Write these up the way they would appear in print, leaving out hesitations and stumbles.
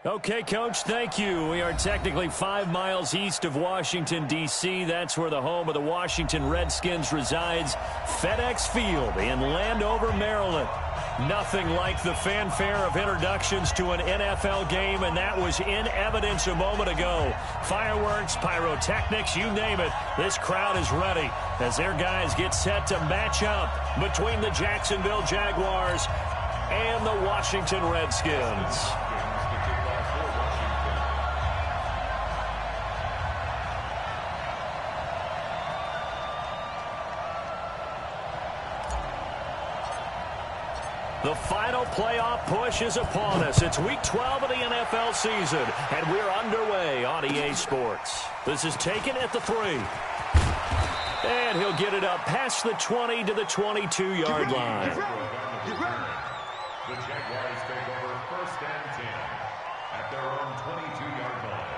Okay, Coach, thank you. We are technically 5 miles east of Washington, D.C. That's where the home of the Washington Redskins resides. FedEx Field in Landover, Maryland. Nothing like the fanfare of introductions to an NFL game, and that was in evidence a moment ago. Fireworks, pyrotechnics, you name it. This crowd is ready as their guys get set to match up between the Jacksonville Jaguars and the Washington Redskins. The final playoff push is upon us. It's Week 12 of the NFL season, and we're underway on EA Sports. This is taken at the 3. And he'll get it up past the 20 to the 22-yard line. The Jaguars take over 1st and 10 at their own 22-yard line.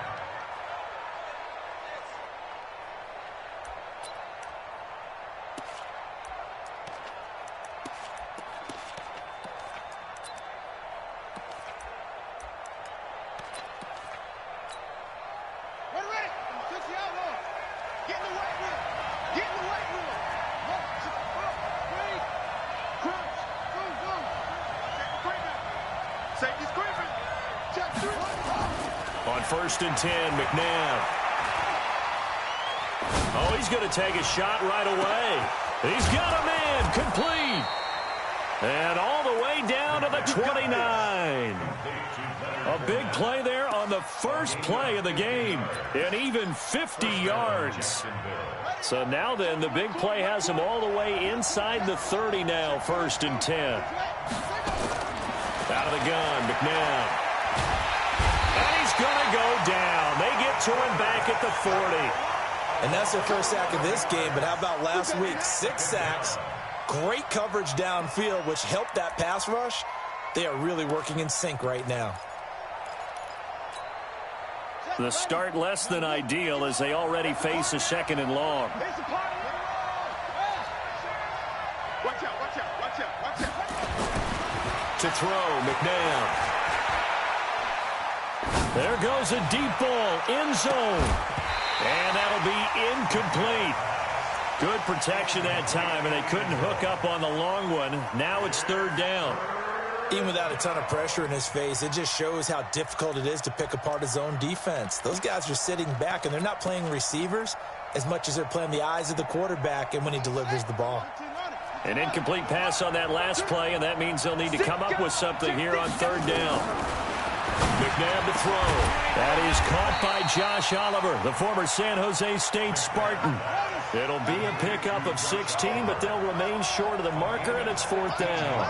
On 1st and 10, McNabb. Oh, he's going to take a shot right away. He's got a man, complete. And all the way down to the 29. A big play there on the first play of the game. And even 50 yards. So now then, the big play has him all the way inside the 30 now, 1st and 10. Out of the gun, McNabb. And he's going to go down. They get to him back at the 40. And that's their first sack of this game, but how about last week? 6 sacks, great coverage downfield, which helped that pass rush. They are really working in sync right now. The start less than ideal as they already face a 2nd and long. To throw, McNabb. There goes a deep ball, end zone. And that'll be incomplete. Good protection that time, and they couldn't hook up on the long one. Now it's 3rd down. Even without a ton of pressure in his face, it just shows how difficult it is to pick apart his own defense. Those guys are sitting back, and they're not playing receivers as much as they're playing the eyes of the quarterback and when he delivers the ball. An incomplete pass on that last play, and that means they'll need to come up with something here on 3rd down. McNabb to throw. That is caught by Josh Oliver, the former San Jose State Spartan. It'll be a pickup of 16, but they'll remain short of the marker, and it's 4th down.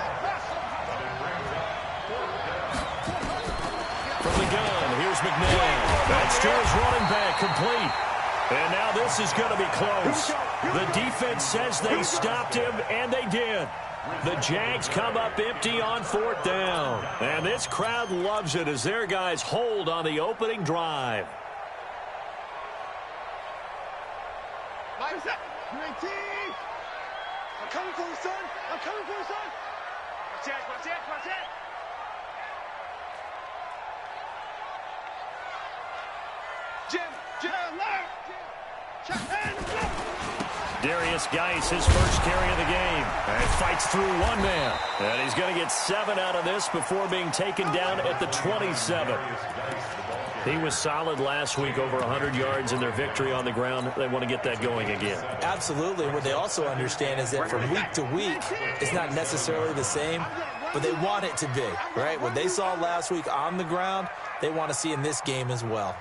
From the gun, here's McNabb. That's to his running back, complete. And now this is going to be close. The defense says they stopped him, and they did. The Jags come up empty on 4th down. And this crowd loves it as their guys hold on the opening drive. I'm coming for you, son. I'm coming for you, son. Watch out, watch out, watch out. Jim, Darius Geis, his first carry of the game. And fights through one man. And he's going to get 7 out of this before being taken down at the 27. He was solid last week, over 100 yards in their victory on the ground. They want to get that going again. Absolutely. What they also understand is that from week to week, it's not necessarily the same, but they want it to be, right? What they saw last week on the ground, they want to see in this game as well.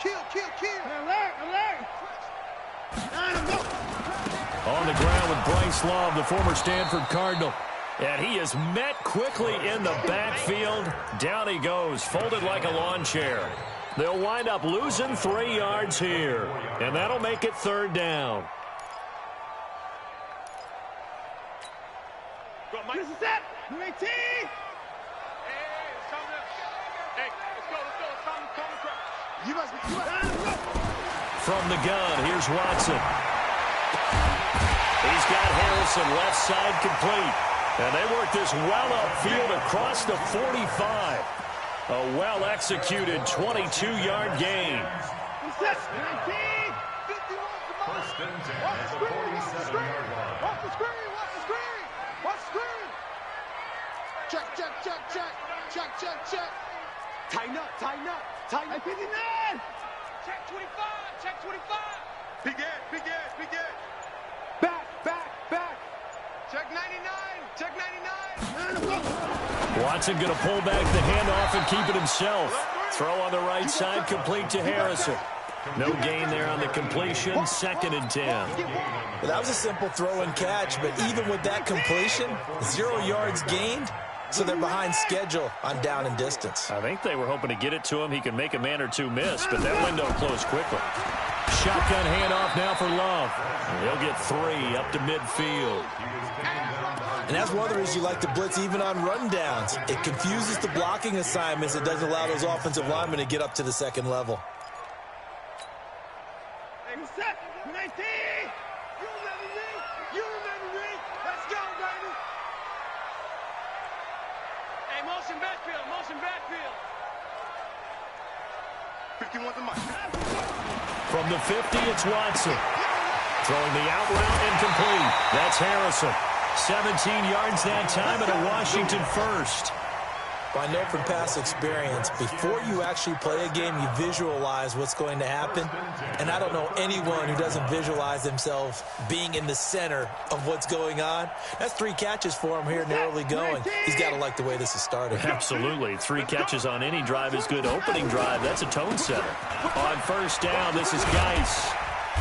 Kill. Alert. On the ground with Bryce Love, the former Stanford Cardinal. And he is met quickly in the backfield. Down he goes, folded like a lawn chair. They'll wind up losing 3 yards here. And that'll make it 3rd down. This is it. UAT. Hey, it's coming up. Hey, let's go. It's coming. You must be. From the gun, here's Watson. He's got Harrison left side complete. And they work this well upfield across the 45. A well-executed 22-yard gain. First and 10 at the 47-yard line. Watch the screen! Watch the screen! Watch the screen! Check, check, check, check. Check, check, check. Tighten up, tighten up, tighten up. 59! Check 25, check 25. Big Ed, big Ed, big Ed. Back, back, back. Check 99, check 99. Watson going to pull back the handoff and keep it himself. Throw on the right side, complete to Harrison. No gain there on the completion, 2nd and 10. Well, that was a simple throw and catch, but even with that completion, 0 yards gained, so they're behind schedule on down and distance. I think they were hoping to get it to him. He could make a man or two miss, but that window closed quickly. Shotgun handoff now for Love. He'll get 3 up to midfield. And that's one of the reasons you like to blitz even on rundowns. It confuses the blocking assignments. It doesn't allow those offensive linemen to get up to the second level. Set, 19. You remember me? You remember me? Let's go, baby. Hey, motion backfield, motion backfield. 51 to Mike. From the 50, it's Watson. Throwing the out route incomplete. That's Harrison. 17 yards that time and a Washington first. I know from past experience, before you actually play a game, you visualize what's going to happen. And I don't know anyone who doesn't visualize themselves being in the center of what's going on. That's 3 catches for him here in the early going. He's got to like the way this is started. Absolutely. 3 catches on any drive is good. Opening drive, that's a tone setter. On first down, this is Geis.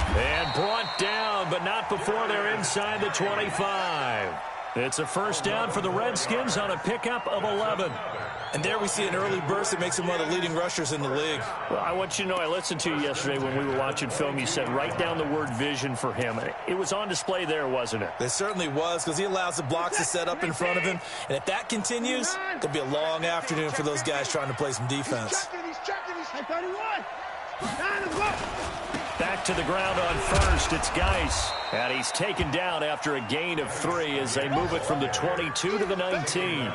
And brought down, but not before they're inside the 25. It's a first down for the Redskins on a pickup of 11. And there we see an early burst that makes him one of the leading rushers in the league. Well, I want you to know, I listened to you yesterday when we were watching film. You said write down the word vision for him. It was on display there, wasn't it? It certainly was, because he allows the blocks to set up in front of him. And if that continues, it'll be a long afternoon for those guys trying to play some defense. He's checking, he's 31. Back to the ground on first. It's Geis. And he's taken down after a gain of 3 as they move it from the 22 to the 19.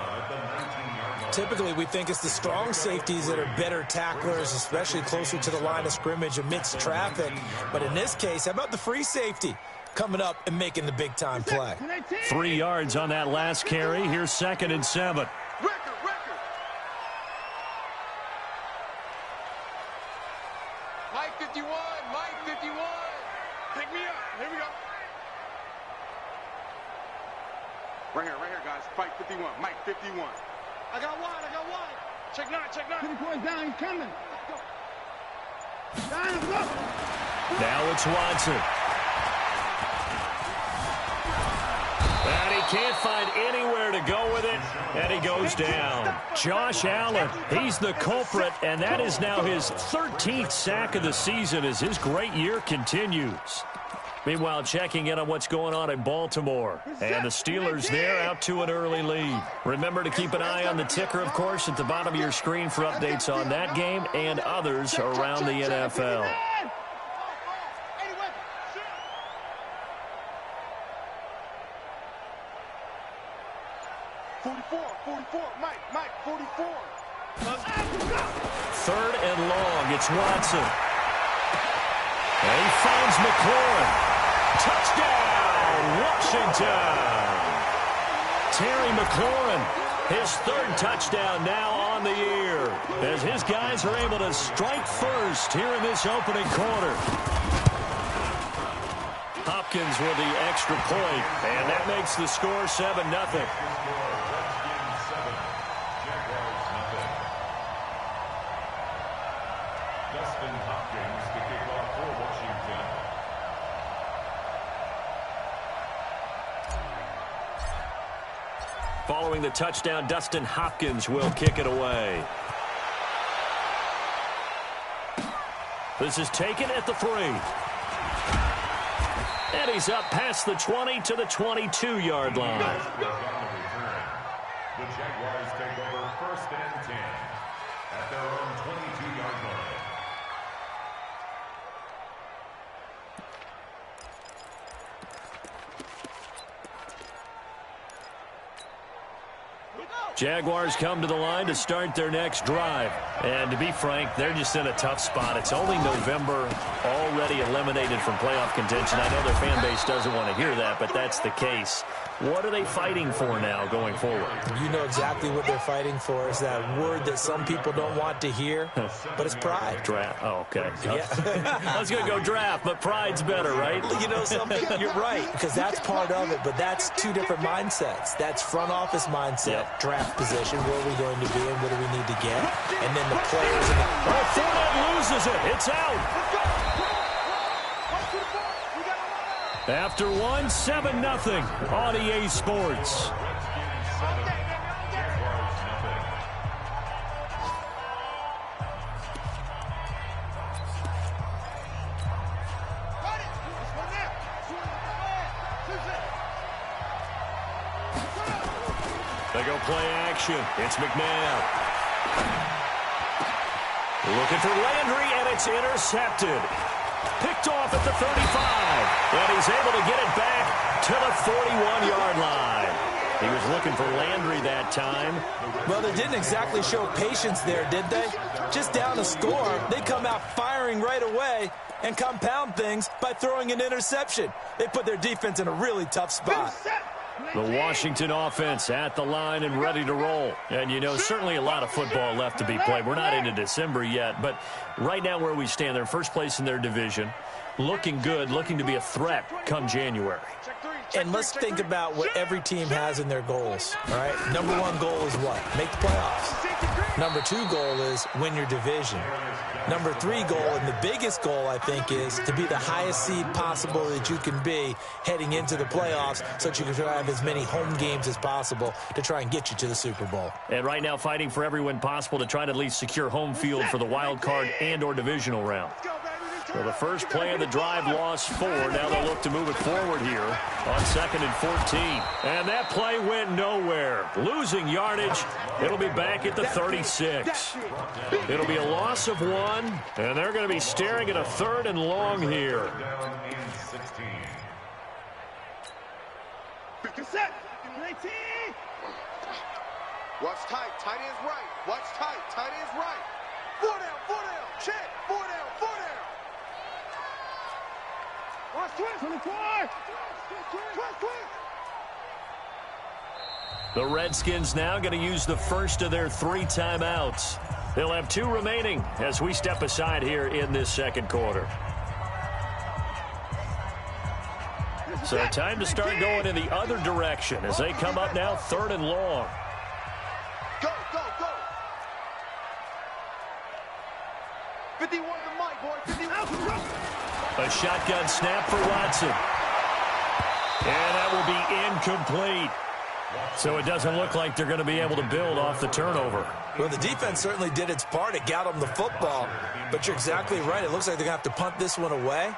Typically, we think it's the strong safeties that are better tacklers, especially closer to the line of scrimmage amidst traffic. But in this case, how about the free safety coming up and making the big-time play? 3 yards on that last carry. Here's 2nd and 7. Mike 51, Mike 51. Pick me up. Here we go. Right here, guys. Fight 51, Mike 51. I got one. Check 9, check 9. 54 down, he's coming. Go. Down, go. Now it's Watson. And he can't find anywhere to go with it, and he goes down. Josh Allen, he's the culprit, and that is now his 13th sack of the season as his great year continues. Meanwhile, checking in on what's going on in Baltimore. And the Steelers there out to an early lead. Remember to keep an eye on the ticker, of course, at the bottom of your screen for updates on that game and others around the NFL. 44, Mike 44. 3rd and long, it's Watson. And he finds McLaurin. Touchdown, Washington. Terry McLaurin, his 3rd touchdown now on the year, as his guys are able to strike first here in this opening quarter. Hopkins with the extra point, and that makes the score 7-0. Following the touchdown, Dustin Hopkins will kick it away. This is taken at the 3. And he's up past the 20 to the 22-yard line. The Jaguars take over 1st and 10 at their own 22-yard line. Jaguars come to the line to start their next drive. And to be frank, they're just in a tough spot. It's only November, already eliminated from playoff contention. I know their fan base doesn't want to hear that, but that's the case. What are they fighting for now going forward? You know exactly what they're fighting for. Is that word that some people don't want to hear, but it's pride. Draft. Oh, okay. Yeah. I was going to go draft, but pride's better, right? You know something? You're right, because that's part of it, but that's two different mindsets. That's front office mindset, draft position, where are we going to be and what do we need to get, and then the players. Fournette loses it. It's out. After one, 7-0 on EA Sports. They go play action. It's McNabb. Looking for Landry, and it's intercepted. Picked off at the 35, and he's able to get it back to the 41-yard line. He was looking for Landry that time. Well, they didn't exactly show patience there, did they? Just down a score, they come out firing right away and compound things by throwing an interception. They put their defense in a really tough spot. The Washington offense at the line and ready to roll. And, you know, certainly a lot of football left to be played. We're not into December yet, but right now where we stand, they're first place in their division, looking good, looking to be a threat come January. And let's think about what every team has in their goals, all right? Number one goal is what? Make the playoffs. Number two goal is win your division. Number three goal, and the biggest goal, I think, is to be the highest seed possible that you can be heading into the playoffs so that you can have as many home games as possible to try and get you to the Super Bowl. And right now fighting for every win possible to try to at least secure home field for the wild card and or divisional round. Well, the first play of the drive lost 4. Now they'll look to move it forward here on 2nd and 14. And that play went nowhere. Losing yardage. It'll be back at the 36. It'll be a loss of 1, and they're going to be staring at a 3rd and long here. Watch tight, tight ends right. Watch tight, tight ends right. 4 down, check. 4 down, 4 down. Watch twist, 24. Twist. The Redskins now going to use the first of their 3 timeouts. They'll have 2 remaining as we step aside here in this second quarter. So time to start going in the other direction as they come up now 3rd and long. Go. 51 to Mike, boy. 51. A shotgun snap for Watson. And that will be incomplete. So it doesn't look like they're going to be able to build off the turnover. Well, the defense certainly did its part. It got them the football. But you're exactly right. It looks like they're going to have to punt this one away.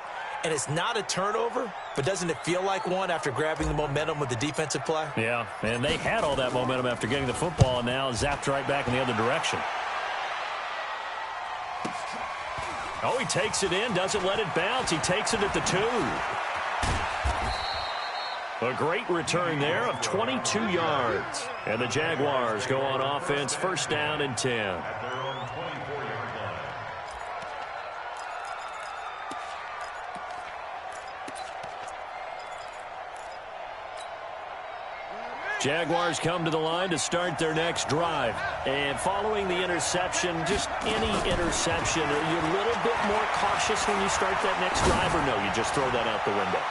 And it's not a turnover, but doesn't it feel like one after grabbing the momentum with the defensive play? Yeah, and they had all that momentum after getting the football, and now zapped right back in the other direction. Oh, he takes it in, doesn't let it bounce. He takes it at the 2. A great return there of 22 yards. And the Jaguars go on offense, 1st down and 10. Jaguars come to the line to start their next drive. And following the interception, just any interception, are you a little bit more cautious when you start that next drive, or no, you just throw that out the window?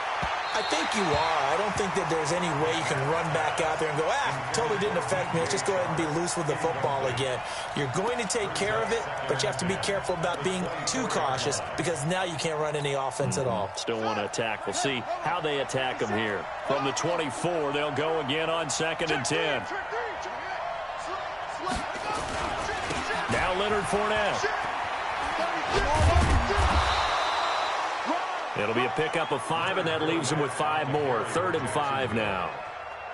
I think you are. I don't think that there's any way you can run back out there and go, totally didn't affect me. Let's just go ahead and be loose with the football again. You're going to take care of it, but you have to be careful about being too cautious because now you can't run any offense at all. Still want to attack. We'll see how they attack them here. From the 24, they'll go again on 2nd and 10. Now Leonard Fournette. It'll be a pickup of 5, and that leaves them with 5 more. 3rd and 5 now.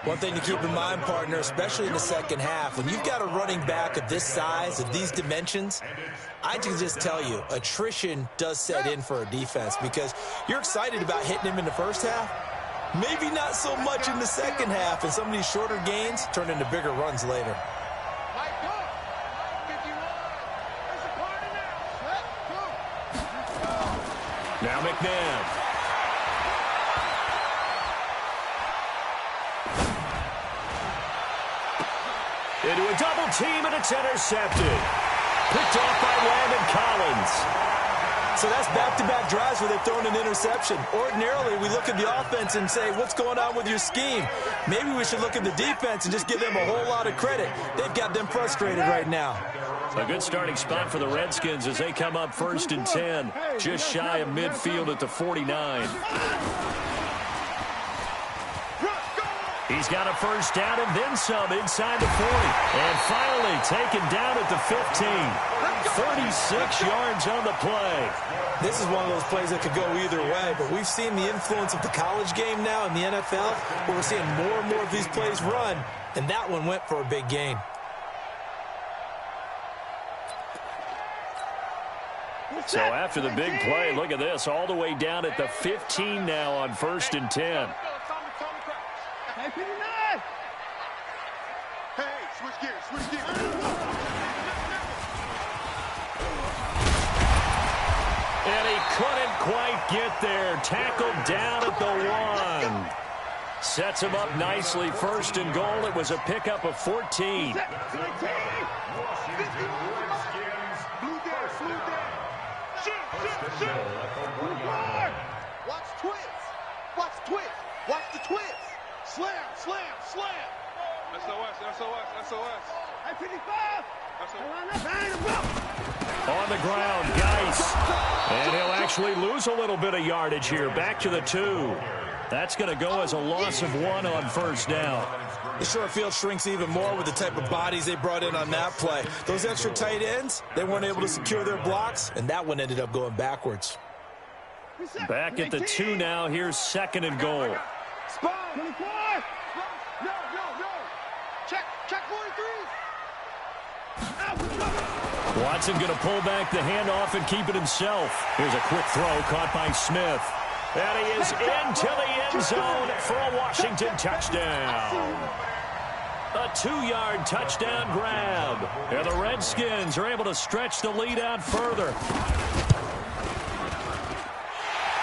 One thing to keep in mind, partner, especially in the second half, when you've got a running back of this size, of these dimensions, I can just tell you, attrition does set in for a defense because you're excited about hitting him in the first half. Maybe not so much in the second half, and some of these shorter gains turn into bigger runs later. Now McNabb. Into a double team, and it's intercepted. Picked off by Landon Collins. So that's back-to-back drives where they've thrown an interception. Ordinarily, we look at the offense and say, what's going on with your scheme? Maybe we should look at the defense and just give them a whole lot of credit. They've got them frustrated right now. A good starting spot for the Redskins as they come up 1st and 10, just shy of midfield at the 49. He's got a first down and then some inside the 40. And finally taken down at the 15. 36 yards on the play. This is one of those plays that could go either way, but we've seen the influence of the college game now in the NFL, where we're seeing more and more of these plays run, and that one went for a big gain. So after the big play, look at this, all the way down at the 15 now on 1st and 10. Hey, 59! Hey, switch gears, switch gears. And he couldn't quite get there. Tackled down at the 1. Sets him up nicely. 1st and goal. It was a pickup of 14. Washington Redskins. Blue down, blue down. Shoot, shoot, shoot. Watch twist. Watch twist. Watch the twist. Slam, slam, slam. SOS, SOS, SOS. Hey, 55. On the ground, Geis. And he'll actually lose a little bit of yardage here. Back to the 2. That's going to go as a loss of 1 on 1st down. The short field shrinks even more with the type of bodies they brought in on that play. Those extra tight ends, they weren't able to secure their blocks, and that one ended up going backwards. Back at the 2 now. Here's 2nd and goal. Spot. 24. No. Check 43. Watson going to pull back the handoff and keep it himself. Here's a quick throw caught by Smith. And he is into the end zone for a Washington touchdown. A 2-yard touchdown grab. And the Redskins are able to stretch the lead out further.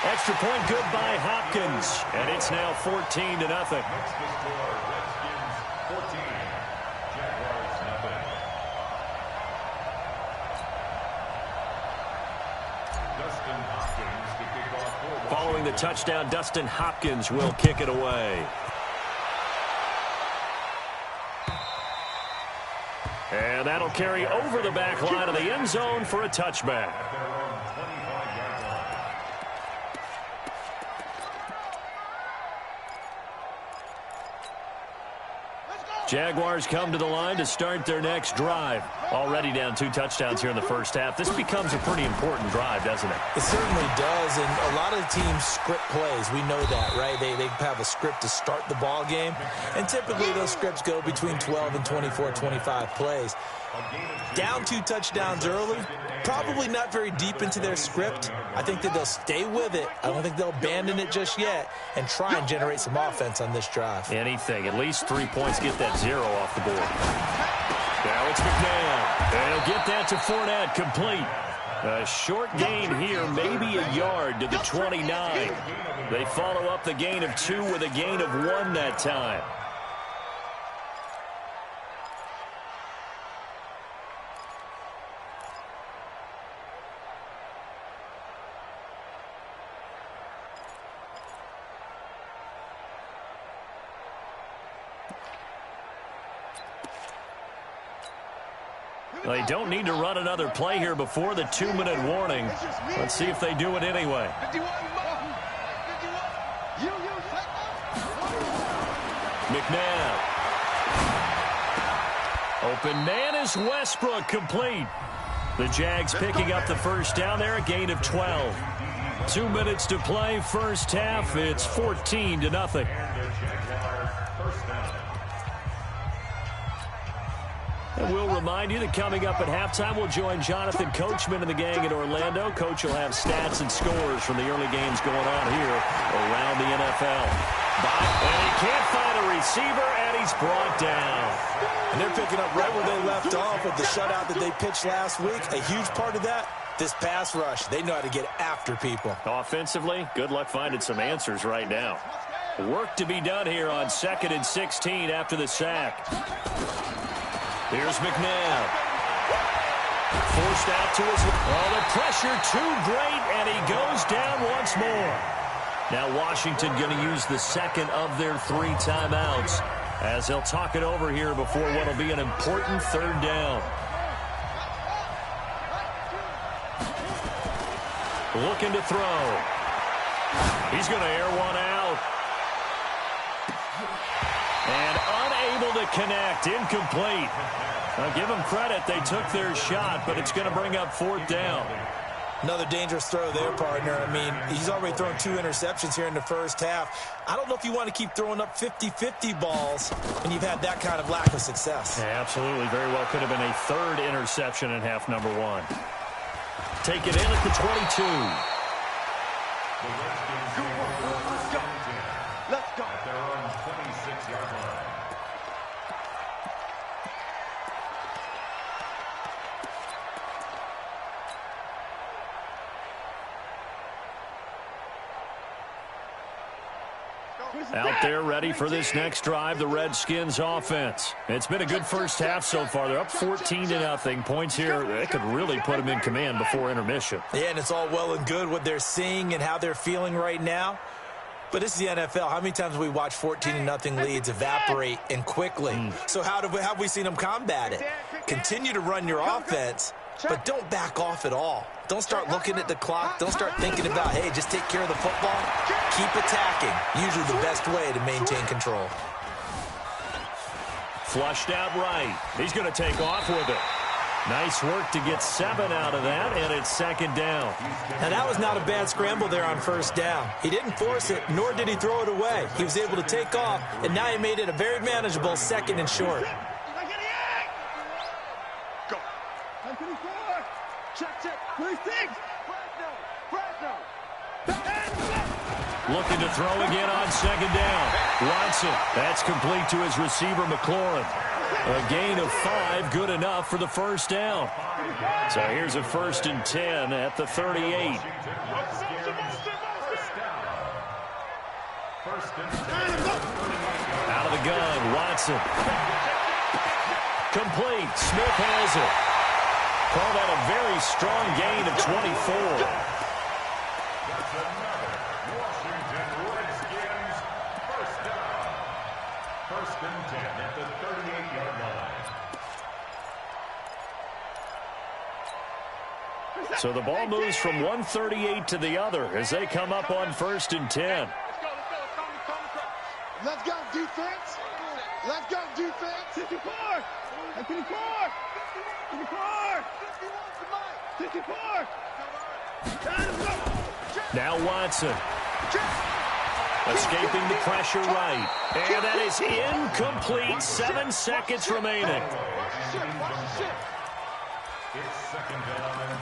Extra point good by Hopkins. And it's now 14-0. Next is score, Redskins 14, Jaguars nothing. Dustin Hopkins to kick off for Washington. Following the touchdown, Dustin Hopkins will kick it away. And that'll carry over the back line of the end zone for a touchback. Jaguars come to the line to start their next drive. Already down 2 touchdowns here in the first half. This becomes a pretty important drive, doesn't it? It certainly does, and a lot of teams script plays. We know that, right? They have a script to start the ball game, and typically those scripts go between 12 and 24, 25 plays. Down 2 touchdowns early, probably not very deep into their script. I think that they'll stay with it. I don't think they'll abandon it just yet and try and generate some offense on this drive. Anything. At least 3 points. Get that 0 off the board. Now it's McNabb. And he'll get that to Fournette. Complete. A short gain here, maybe a yard to the 29. They follow up the gain of 2 with a gain of 1 that time. They don't need to run another play here before the 2-minute warning. Let's see if they do it anyway. McNabb. Open man is Westbrook, complete. The Jags picking up the first down there, a gain of 12. 2 minutes to play, first half. It's 14-0. And we'll remind you that coming up at halftime, we'll join Jonathan Coachman and the gang in Orlando. Coach will have stats and scores from the early games going on here around the NFL. And he can't find a receiver, and he's brought down. And they're picking up right where they left off with the shutout that they pitched last week. A huge part of that, This pass rush, they know how to get after people. Offensively, good luck finding some answers right now. Work to be done here on 2nd and 16 after the sack. Here's McNabb. Forced out to his... Oh, the pressure too great, and he goes down once more. Now Washington going to use the second of their 3 timeouts as they'll talk it over here before what will be an important 3rd down. Looking to throw. He's going to air one out. And unable to connect. Incomplete. Now give them credit. They took their shot, but it's going to bring up 4th down. Another dangerous throw there, partner. I mean, he's already thrown 2 interceptions here in the first half. I don't know if you want to keep throwing up 50-50 balls when you've had that kind of lack of success. Yeah, absolutely. Very well could have been a 3rd interception in half number 1. Take it in at the 22. Let's go. At their own 26-yard line. Out there ready for this next drive, the Redskins offense. It's been a good first half so far. They're up 14-0. Points here, they could really put them in command before intermission. Yeah, and it's all well and good what they're seeing and how they're feeling right now. But this is the NFL. How many times have we watched 14-0 leads evaporate and quickly? So how have we seen them combat it? Continue to run your offense, but don't back off at all. Don't start looking at the clock. Don't start thinking about, hey, just take care of the football. Keep attacking. Usually the best way to maintain control. Flushed out right. He's going to take off with it. Nice work to get 7 out of that, and it's 2nd down. Now, that was not a bad scramble there on 1st down. He didn't force it, nor did he throw it away. He was able to take off, and now he made it a very manageable 2nd and short. Go. Check, check. 26. Looking to throw again on 2nd down. Watson, that's complete to his receiver, McLaurin. A gain of 5, good enough for the 1st down. So here's a 1st and 10 at the 38. Out of the gun, Watson. Complete, Smith has it. Call that a very strong gain of 24. That's another Washington Redskins first down. 1st and 10 at the 38-yard line. So the ball moves from 138 to the other as they come up on 1st and 10. Let's go, defense. Let's go, defense. 54. 54. 54. 54. Now Watson. Escaping the pressure right. And that is incomplete. 7 seconds remaining. It's 2nd down and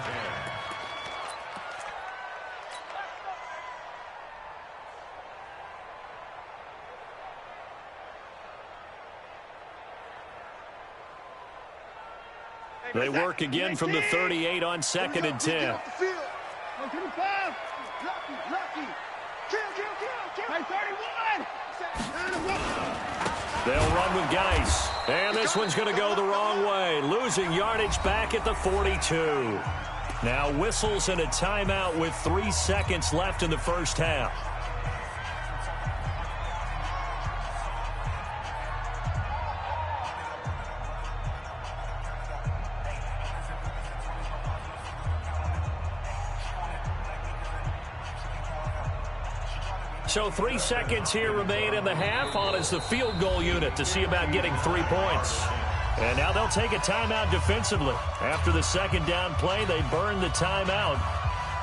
10. They work again from the 38 on 2nd and 10. 125. Lucky. Kill. 31. They'll run with Geis. And this one's going to go the wrong way. Losing yardage back at the 42. Now whistles and a timeout with 3 seconds left in the first half. So 3 seconds here remain in the half. On is the field goal unit to see about getting 3 points. And now they'll take a timeout defensively. After the 2nd down play, they burn the timeout,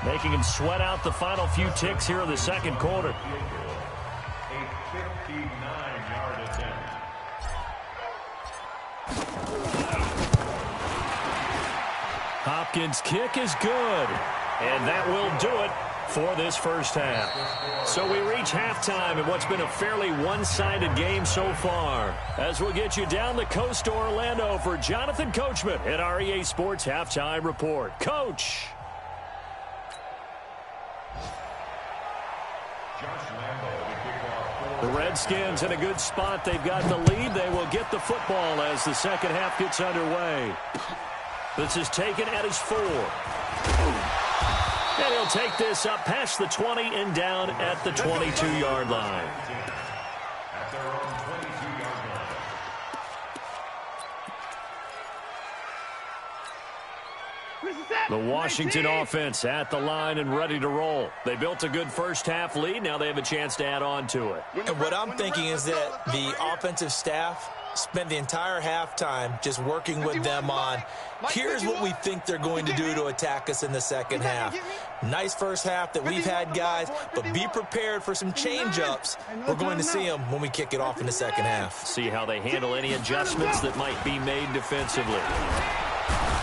making them sweat out the final few ticks here in the 2nd quarter. A 59-yard attempt. Hopkins' kick is good. And that will do it for this first half. So we reach halftime in what's been a fairly one-sided game so far. As we'll get you down the coast to Orlando for Jonathan Coachman at our EA Sports Halftime Report. Coach. The Redskins in a good spot. They've got the lead. They will get the football as the second half gets underway. This is taken at his 4. And he'll take this up past the 20 and down at the 22-yard line. At their own 22-yard line. The Washington offense at the line and ready to roll. They built a good first half lead. Now they have a chance to add on to it. And what I'm thinking is that the offensive staff spent the entire halftime just working with them on, here's what we think they're going to do to attack us in the second half. Nice first half that we've had, guys, but be prepared for some change-ups. We're going to see them when we kick it off in the second half. See how they handle any adjustments that might be made defensively.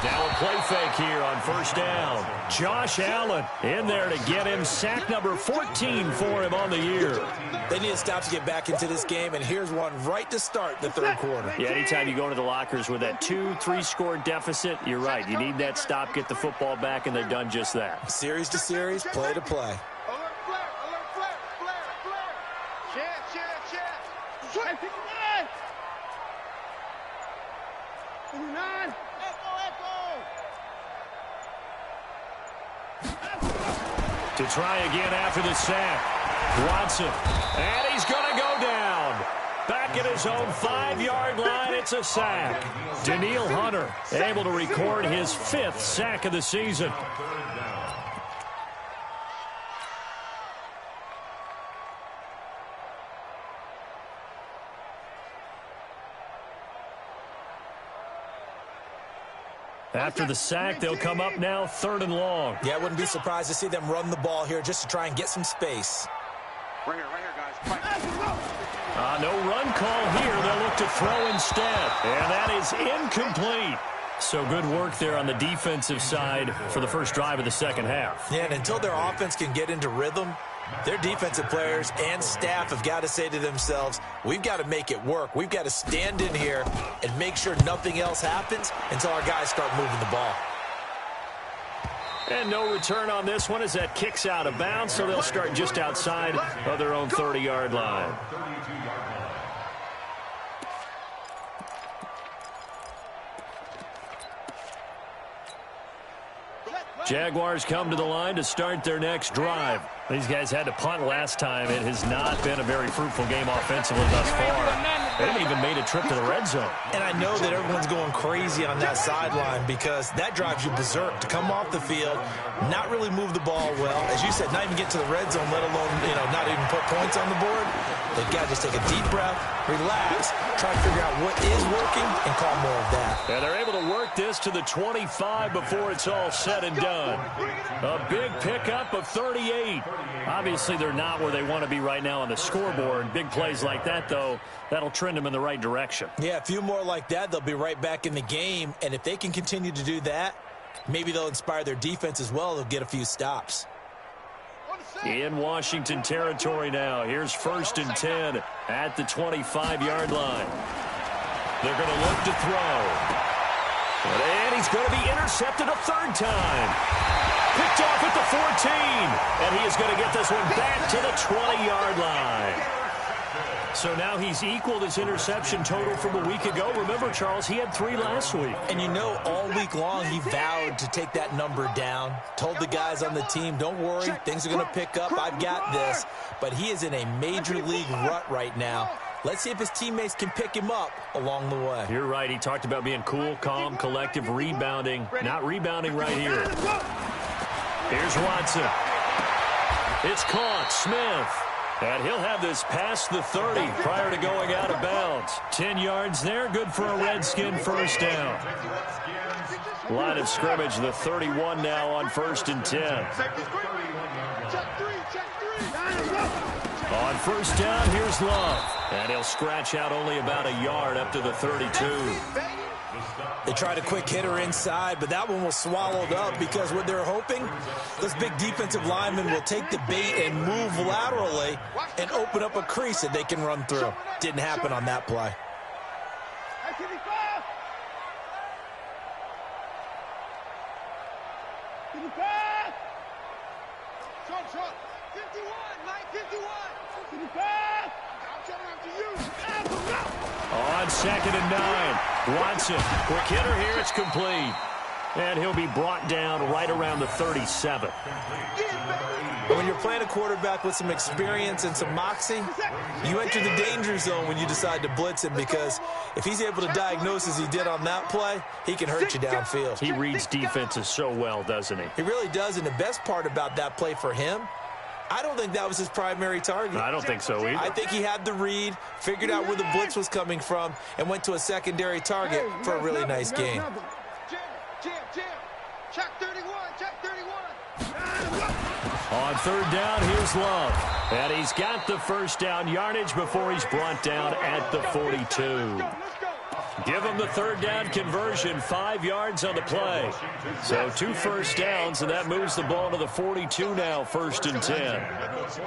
Now a play fake here on first down. Josh Allen in there to get him sack number 14 for him on the year. They need to stop to get back into this game, and here's one right to start the third quarter. Yeah, anytime you go into the lockers with that 2-3 score deficit, you're right. You need that stop, get the football back, and they've done just that. Series to series, play to play. Alert flare, alert flare, flare. Check. 59. To try again after the sack. Watson. And he's going to go down. Back at his own 5-yard line, it's a sack. Danielle Hunter able to record his 5th sack of the season. After the sack, they'll come up now 3rd and long. Yeah, I wouldn't be surprised to see them run the ball here just to try and get some space. Right here, guys. No run call here. They'll look to throw instead. And that is incomplete. So good work there on the defensive side for the first drive of the second half. Yeah, and until their offense can get into rhythm, their defensive players and staff have got to say to themselves, we've got to make it work. We've got to stand in here and make sure nothing else happens until our guys start moving the ball. And no return on this one as that kicks out of bounds, so they'll start just outside of their own 30-yard line. Jaguars come to the line to start their next drive. These guys had to punt last time. It has not been a very fruitful game offensively thus far. They haven't even made a trip to the red zone. And I know that everyone's going crazy on that sideline because that drives you berserk to come off the field, not really move the ball well. As you said, not even get to the red zone, let alone, not even put points on the board. They've got to just take a deep breath, relax, try to figure out what is working, and call more of that. And they're able to work this to the 25 before it's all said and done. A big pickup of 38. Obviously, they're not where they want to be right now on the scoreboard. Big plays like that, though, that'll trend them in the right direction. Yeah, a few more like that, they'll be right back in the game. And if they can continue to do that, maybe they'll inspire their defense as well. They'll get a few stops. In Washington territory now. Here's 1st and 10 at the 25-yard line. They're going to look to throw. And he's going to be intercepted a 3rd time. Picked off at the 14. And he is going to get this one back to the 20-yard line. So now he's equaled his interception total from a week ago. Remember, Charles, he had 3 last week. And all week long he vowed to take that number down. Told the guys on the team, don't worry, things are going to pick up. I've got this. But he is in a major league rut right now. Let's see if his teammates can pick him up along the way. You're right. He talked about being cool, calm, collective, rebounding. Not rebounding right here. Here's Watson. It's caught. Smith. And he'll have this past the 30 prior to going out of bounds. 10 yards there, good for a Redskin first down. Line of scrimmage, the 31 now on 1st and 10. On 1st down, here's Love. And he'll scratch out only about a yard up to the 32. They tried a quick hitter inside, but that one was swallowed up because what they're hoping, those big defensive linemen will take the bait and move laterally and open up a crease that they can run through. Didn't happen on that play. 51, Mike, 51. On 2nd and 9. Watson, quick hitter here, it's complete. And he'll be brought down right around the 37. When you're playing a quarterback with some experience and some moxie, you enter the danger zone when you decide to blitz him, because if he's able to diagnose as he did on that play, he can hurt you downfield. He reads defenses so well, doesn't he? He really does, and the best part about that play for him, I don't think that was his primary target. I don't think so either. I think he had the read, figured out where the blitz was coming from, and went to a secondary target for a really nice gain. Jam. Check 31, check 31. On 3rd down, here's Love. And he's got the first down yardage before he's brought down at the 42. Give him the 3rd down conversion, 5 yards on the play. So 2 first downs, and that moves the ball to the 42 now, 1st and 10. What you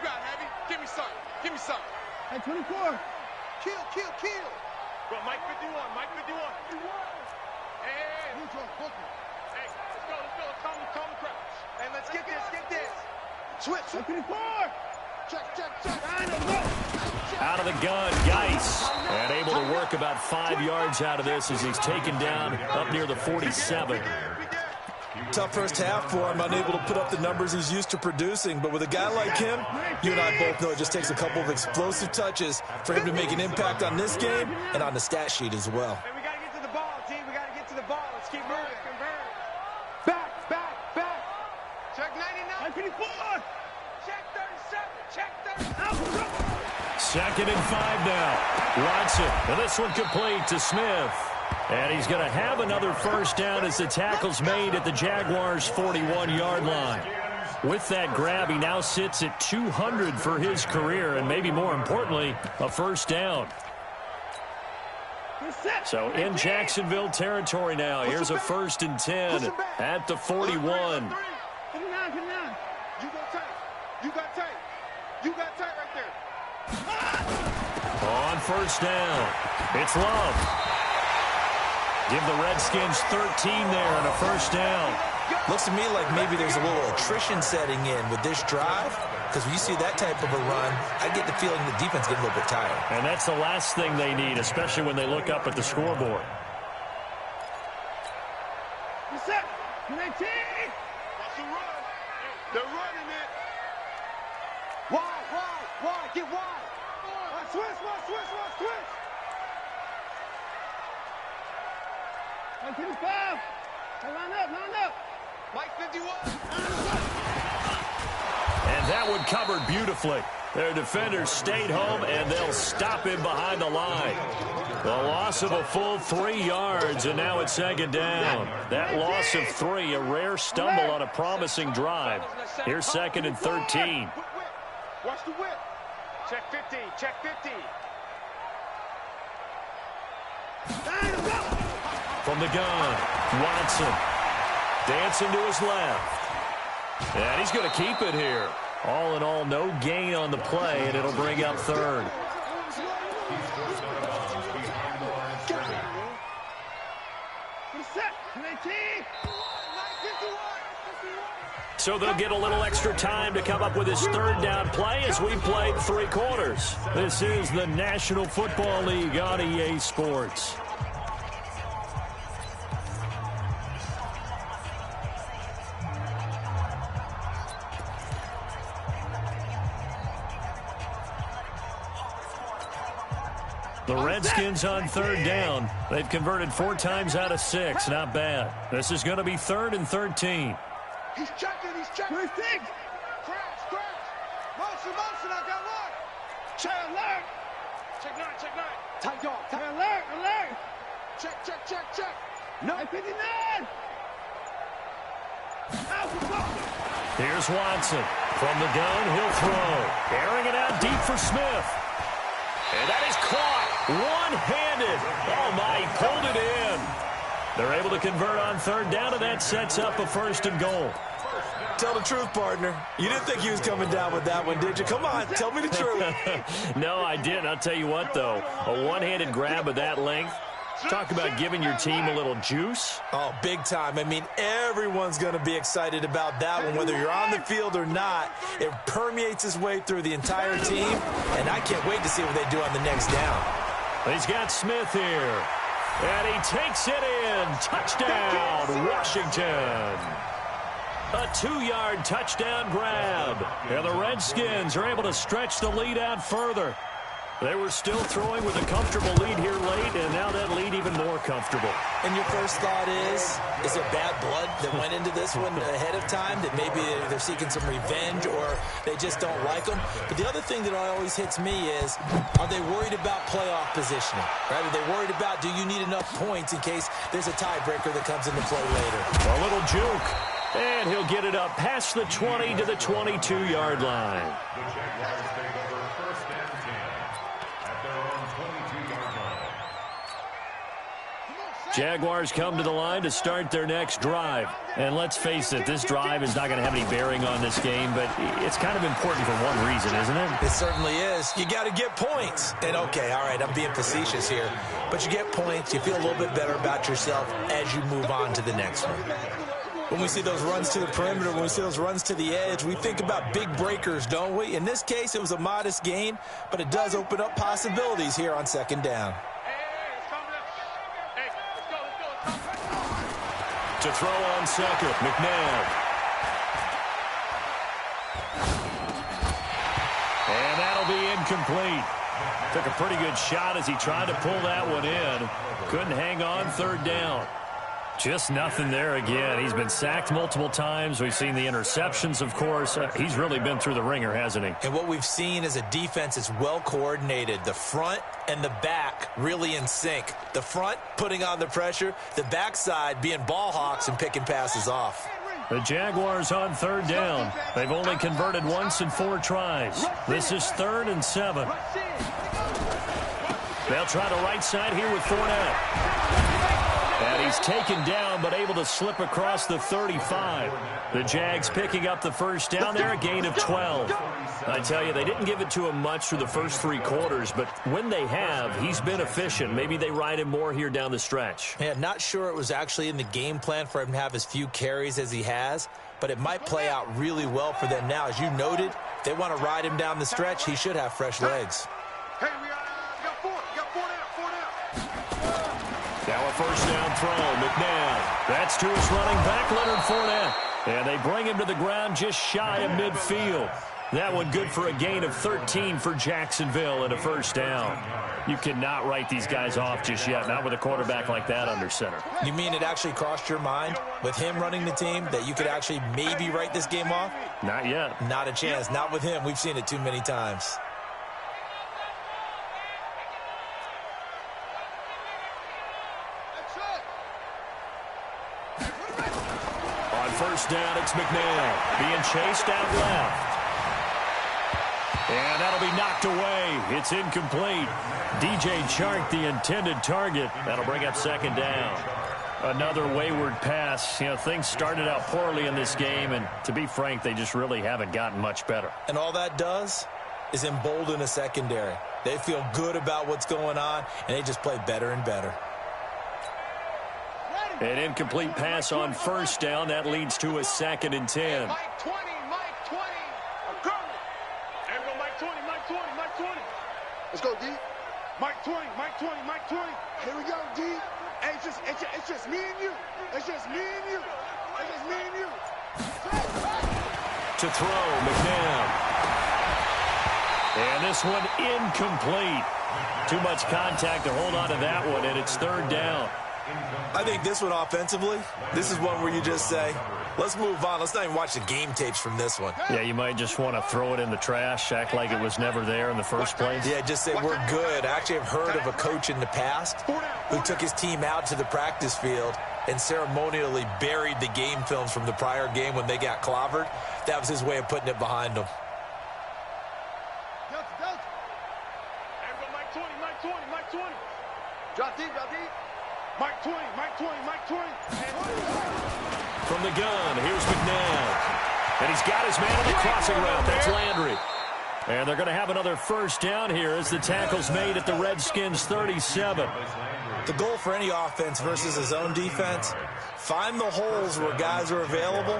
got, Heavy? Give me some. Hey, 24. Kill. Bro, Mike 51. Hey, let's go. Calm the crowd. Hey, let's get this. Switch. 24. Check. Out of the gun, Geis. And able to work about 5 yards out of this as he's taken down up near the 47. Tough first half for him, unable to put up the numbers he's used to producing. But with a guy like him, you and I both know it just takes a couple of explosive touches for him to make an impact on this game and on the stat sheet as well. Hey, we got to get to the ball, team. We got to get to the ball. Let's keep moving. Back. Check 99. 24. Check 37. Check 37. 2nd and 5 now. Watson, and this one complete to Smith. And he's going to have another first down as the tackle's made at the Jaguars' 41-yard line. With that grab, he now sits at 200 for his career, and maybe more importantly, a first down. So in Jacksonville territory now. Here's a 1st and 10 at the 41. You got tight right there. On 1st down, it's Love. Give the Redskins 13 there and a first down. Looks to me like maybe there's a little attrition setting in with this drive, because when you see that type of a run, I get the feeling the defense getting a little bit tired. And that's the last thing they need, especially when they look up at the scoreboard. What's up? 19. What's the run? They're running it. Wide. Get wide. Switch. 25. Line up. Mike 51. And that one covered beautifully. Their defenders stayed home, and they'll stop him behind the line. The loss of a full 3 yards, and now it's 2nd down. That loss of 3, a rare stumble on a promising drive. Here's 2nd and 13. Watch the whip. Check 50. From the gun, Watson dancing to his left. And he's going to keep it here. All in all, no gain on the play, and it'll bring up 3rd. So they'll get a little extra time to come up with his 3rd down play as we played 3 quarters. This is the National Football League on EA Sports. The Redskins on 3rd down. They've converted 4 times out of 6. Not bad. This is going to be 3rd and 13. He's checking. Crash. Motion, I got one. Check alert. Check 9. Tight dog. Alert. Check. No. 59. Here's Watson. From the gun, he'll throw. Airing it out deep for Smith. And that is caught. One-handed. Oh, my, he pulled it in. They're able to convert on 3rd down, and that sets up a 1st and goal. Tell the truth, partner. You didn't think he was coming down with that one, did you? Come on, tell me the truth. No, I didn't. I'll tell you what, though. A one-handed grab of that length, Talk about giving your team a little juice. Oh, big time. I mean, everyone's going to be excited about that one, whether you're on the field or not. It permeates its way through the entire team, and I can't wait to see what they do on the next down. He's got Smith here, and he takes it in. Touchdown, Washington. A 2-yard touchdown grab, and the Redskins are able to stretch the lead out further. They were still throwing with a comfortable lead here late, and now that lead even more comfortable. And your first thought is there bad blood that went into this one ahead of time, that maybe they're seeking some revenge or they just don't like them? But the other thing that always hits me is, are they worried about playoff positioning? Right? Are they worried about, do you need enough points in case there's a tiebreaker that comes into play later? A little juke, and he'll get it up past the 20 to the 22-yard line. The Jaguars take over first and 10 at their own 22-yard line. Jaguars come to the line to start their next drive. And let's face it, this drive is not going to have any bearing on this game, but it's kind of important for one reason, isn't it? It certainly is. You got to get points. And, okay, all right, I'm being facetious here. But you get points, you feel a little bit better about yourself as you move on to the next one. When we see those runs to the perimeter, when we see those runs to the edge, we think about big breakers, don't we? In this case, it was a modest gain, but it does open up possibilities here on second down. To throw on second, McNabb. And that'll be incomplete. Took a pretty good shot as he tried to pull that one in. Couldn't hang on third down. Just nothing there again. He's been sacked multiple times. We've seen the interceptions, of course. He's really been through the ringer, hasn't he? And what we've seen is a defense that's well coordinated. The front and the back really in sync. The front putting on the pressure. The backside being ball hawks and picking passes off. The Jaguars on third down. They've only converted once in 4 tries. This is 3rd and 7. They'll try the right side here with Fournette. And he's taken down, but able to slip across the 35. The Jags picking up the first down there, a gain of 12. I tell you, they didn't give it to him much through the first 3 quarters, but when they have, he's been efficient. Maybe they ride him more here down the stretch. Yeah, not sure it was actually in the game plan for him to have as few carries as he has, but it might play out really well for them now. As you noted, they want to ride him down the stretch. He should have fresh legs. Hey, we got 4 down. Now a first down throw, McNabb. That's to his running back, Leonard Fournette. And they bring him to the ground just shy of midfield. That one good for a gain of 13 for Jacksonville and a first down. You cannot write these guys off just yet, not with a quarterback like that under center. You mean it actually crossed your mind with him running the team that you could actually maybe write this game off? Not yet. Not a chance. Not with him. We've seen it too many times. On first down, it's McNabb being chased out left. And that'll be knocked away. It's incomplete. DJ Chark, the intended target. That'll bring up second down. Another wayward pass. You know, things started out poorly in this game, and to be frank, they just really haven't gotten much better. And all that does is embolden a secondary. They feel good about what's going on, and they just play better and better. An incomplete pass on first down. That leads to a 2nd and 10. Mike 20. I'm coming. There we go, Mike 20. Let's go, D. Mike 20. Here we go, D. Hey, it's just me and you. It's just me and you. To throw, McNabb. And this one incomplete. Too much contact to hold on to that one, and it's 3rd down. I think this one offensively, this is one where you just say, let's move on. Let's not even watch the game tapes from this one. Yeah, you might just want to throw it in the trash, act like it was never there in the first place. Yeah, just say we're good. I actually have heard of a coach in the past who took his team out to the practice field and ceremonially buried the game films from the prior game when they got clobbered. That was his way of putting it behind them. Mike 20. Drop deep. Mike 20. From the gun, here's McNabb. And he's got his man on the crossing route. That's Landry. And they're going to have another first down here as the tackle's made at the Redskins' 37. The goal for any offense versus a zone defense, find the holes where guys are available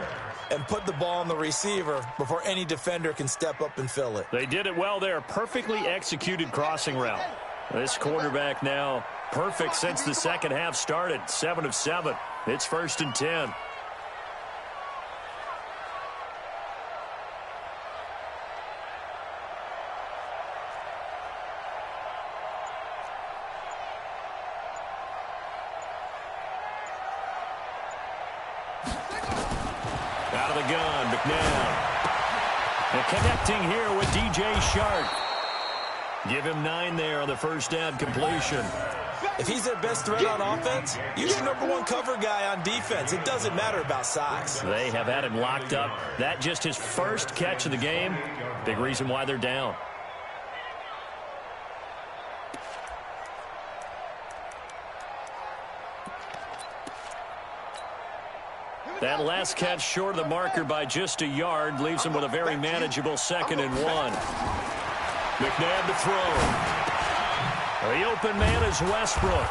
and put the ball on the receiver before any defender can step up and fill it. They did it well there. Perfectly executed crossing route. This quarterback now perfect since the second half started. 7 of 7. It's 1st and 10. Out of the gun, McNabb. And connecting here with DJ Shark. Give him 9 there on the first down completion. If he's their best threat on offense, use your #1 cover guy on defense. It doesn't matter about size. They have had him locked up. That just his first catch of the game. Big reason why they're down. That last catch short of the marker by just a yard leaves him with a very manageable 2nd and 1. McNabb to throw. The open man is Westbrook.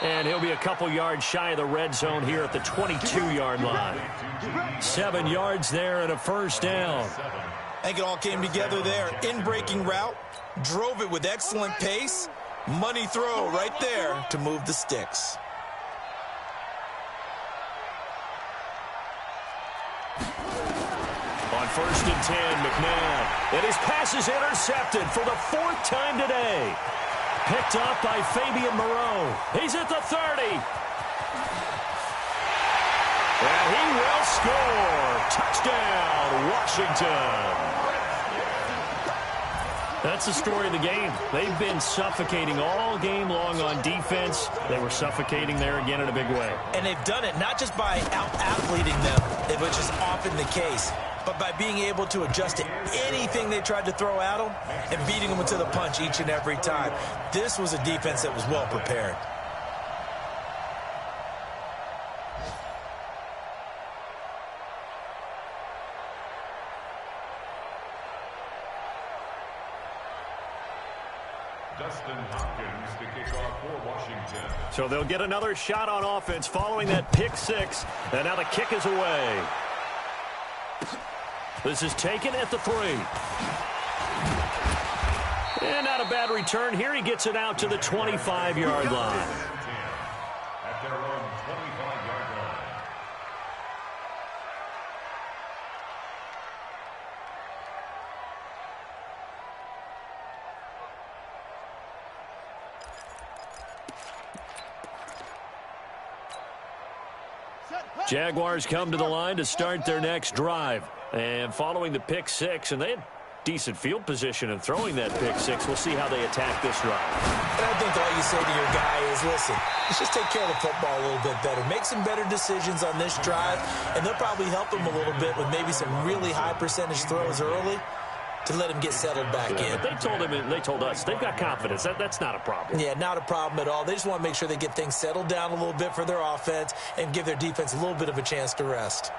And he'll be a couple yards shy of the red zone here at the 22-yard line. 7 yards there and a first down. I think it all came together there. In-breaking route, drove it with excellent pace. Money throw right there to move the sticks. On 1st and 10, McNabb. And his pass is intercepted for the 4th time today. Picked up by Fabian Moreau. He's at the 30. And he will score. Touchdown, Washington. That's the story of the game. They've been suffocating all game long on defense. They were suffocating there again in a big way. And they've done it not just by out-athleting them, which is often the case, but by being able to adjust to anything they tried to throw at them and beating them to the punch each and every time. This was a defense that was well prepared. So they'll get another shot on offense following that pick 6. And now the kick is away. This is taken at the 3. And not a bad return. Here he gets it out to the 25-yard line. At their own 25-yard line. Jaguars come to the line to start their next drive. And following the pick 6, and they had decent field position in throwing that pick 6. We'll see how they attack this drive. And I think all you say to your guy is, listen, let's just take care of the football a little bit better. Make some better decisions on this drive, and they'll probably help him a little bit with maybe some really high percentage throws early to let him get settled back in. But they told us they've got confidence. That's not a problem. Yeah, not a problem at all. They just want to make sure they get things settled down a little bit for their offense and give their defense a little bit of a chance to rest.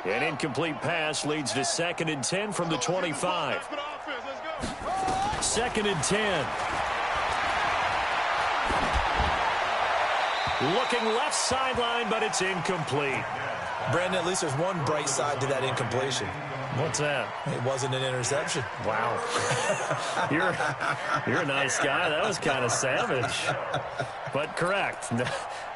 An incomplete pass leads to 2nd and 10 from the 25. 2nd and 10. Looking left sideline, but it's incomplete. Brandon, at least there's one bright side to that incompletion. What's that? It wasn't an interception. Wow. You're a nice guy. That was kind of savage. But correct.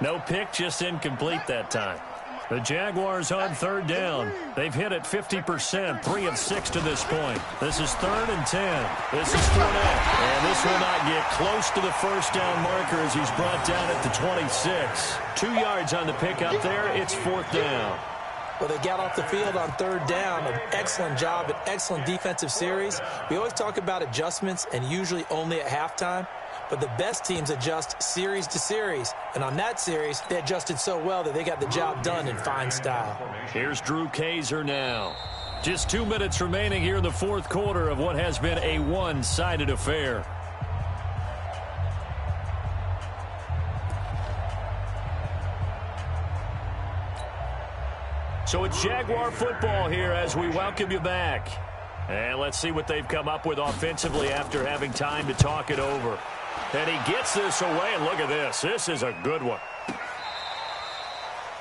No pick, just incomplete that time. The Jaguars on 3rd down. They've hit it 50%, 3 of 6 to this point. This is 3rd and 10. This is Fournette. And this will not get close to the first down marker as he's brought down at the 26. 2 yards on the pickup there. It's 4th down. Well, they got off the field on 3rd down. An excellent job, an excellent defensive series. We always talk about adjustments and usually only at halftime. But the best teams adjust series to series. And on that series, they adjusted so well that they got the job done in fine style. Here's Drew Kaiser now. Just 2 minutes remaining here in the 4th quarter of what has been a one-sided affair. So it's Jaguar football here as we welcome you back. And let's see what they've come up with offensively after having time to talk it over. And he gets this away, and look at this. This is a good one.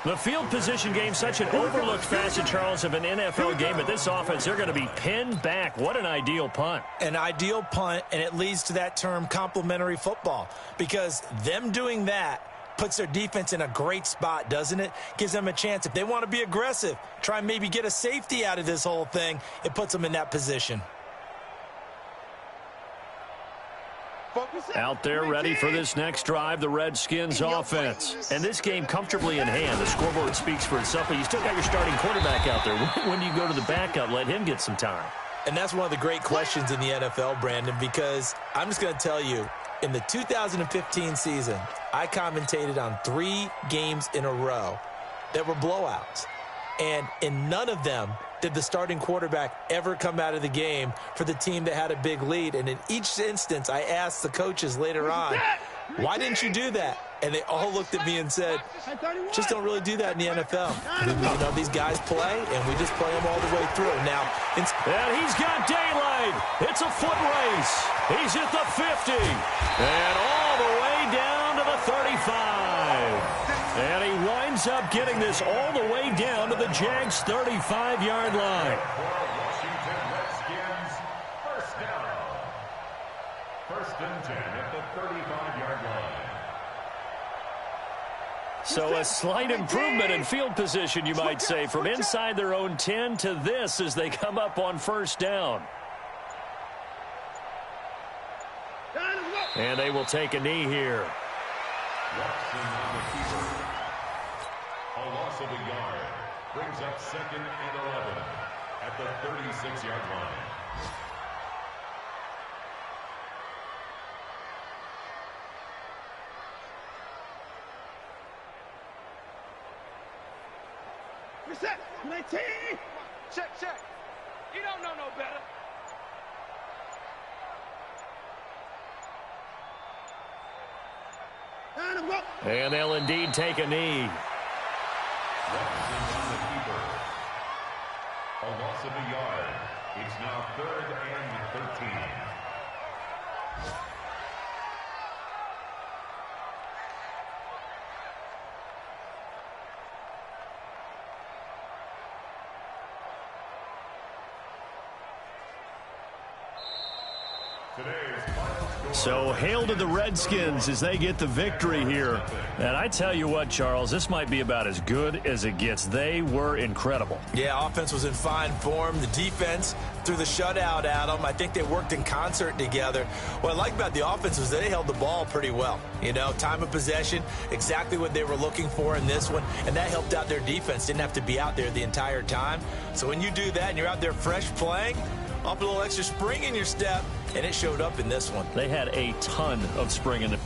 The field position game, such an overlooked facet, Charles, of an NFL game. But this offense, they're going to be pinned back. What an ideal punt. An ideal punt, and it leads to that term complementary football. Because them doing that puts their defense in a great spot, doesn't it? Gives them a chance. If they want to be aggressive, try and maybe get a safety out of this whole thing, it puts them in that position. Out there ready for this next drive, the Redskins offense. And this game comfortably in hand. The scoreboard speaks for itself, but you still got your starting quarterback out there. When do you go to the backup, let him get some time? And that's one of the great questions in the NFL, Brandon, because I'm just going to tell you, in the 2015 season, I commentated on 3 games in a row that were blowouts. And in none of them did the starting quarterback ever come out of the game for the team that had a big lead. And in each instance, I asked the coaches later on, why didn't you do that? And they all looked at me and said, just don't really do that in the NFL. You know, these guys play, and we just play them all the way through. Now, and he's got daylight. It's a foot race. He's at the 50. And all the way down to the 35. And he winds up getting this all the way down to the Jags' 35-yard line. Washington Redskins, first down. First and 10 at the 35-yard line. So a slight improvement in field position, you might say, from inside their own 10 to this as they come up on first down. And they will take a knee here. Watson on the keeper. A loss of a yard. Brings up 2nd and 11 at the 36-yard line. Reset. 19. Check, check. You don't know no better. And they'll indeed take a knee. Watson on the keeper. A loss of a yard. It's now 3rd and 13. So hail to the Redskins as they get the victory here. And I tell you what, Charles, this might be about as good as it gets. They were incredible. Yeah, offense was in fine form. The defense threw the shutout at them. I think they worked in concert together. What I like about the offense was they held the ball pretty well. You know, time of possession, exactly what they were looking for in this one. And that helped out their defense. Didn't have to be out there the entire time. So when you do that and you're out there fresh playing, off a little extra spring in your step, and it showed up in this one. They had a ton of spring in it.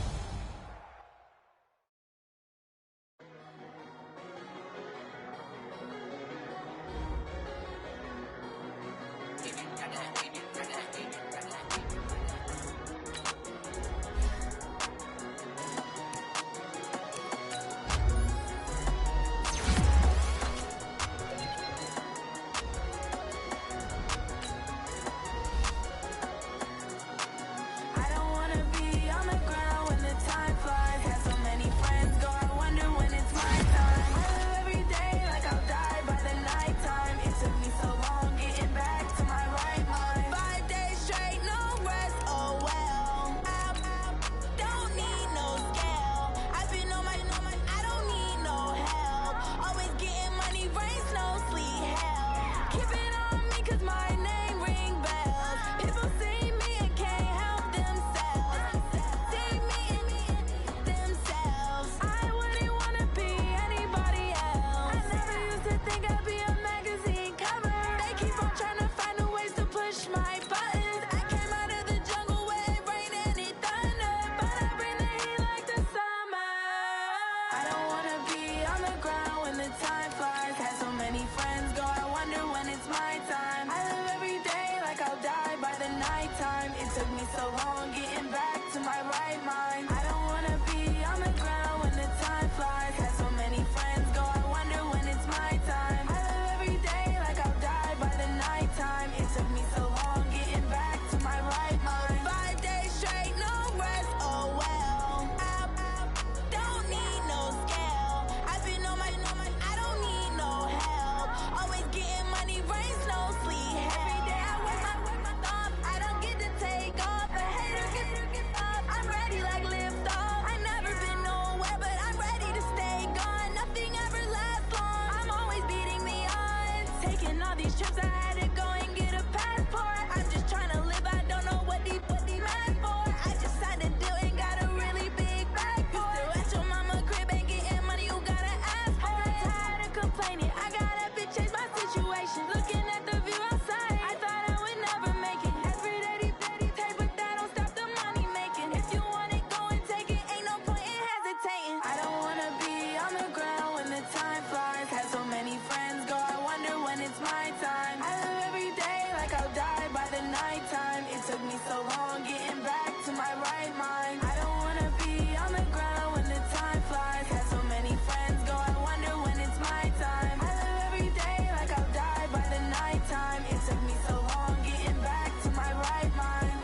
these trips, I had to go and get a passport. I'm just trying to live, I don't know what these mad for. I just signed a deal and got a really big bag for it. You still at your mama crib and getting money, you gotta ask for it. I'm tired of complaining, I gotta bitch change my situation. Looking at the view outside, I thought I would never make it. Every day they take, but that don't stop the money making. If you want it, go and take it, ain't no point in hesitating. I don't wanna be on the ground when the time flies. Had so many friends go, I wonder when it's my time. I live every day like I'll die by the nighttime. It took me so long getting back to my right mind. I don't wanna be on the ground when the time flies. Had so many friends go, I wonder when it's my time. I live every day like I'll die by the nighttime. It took me so long getting back to my right mind.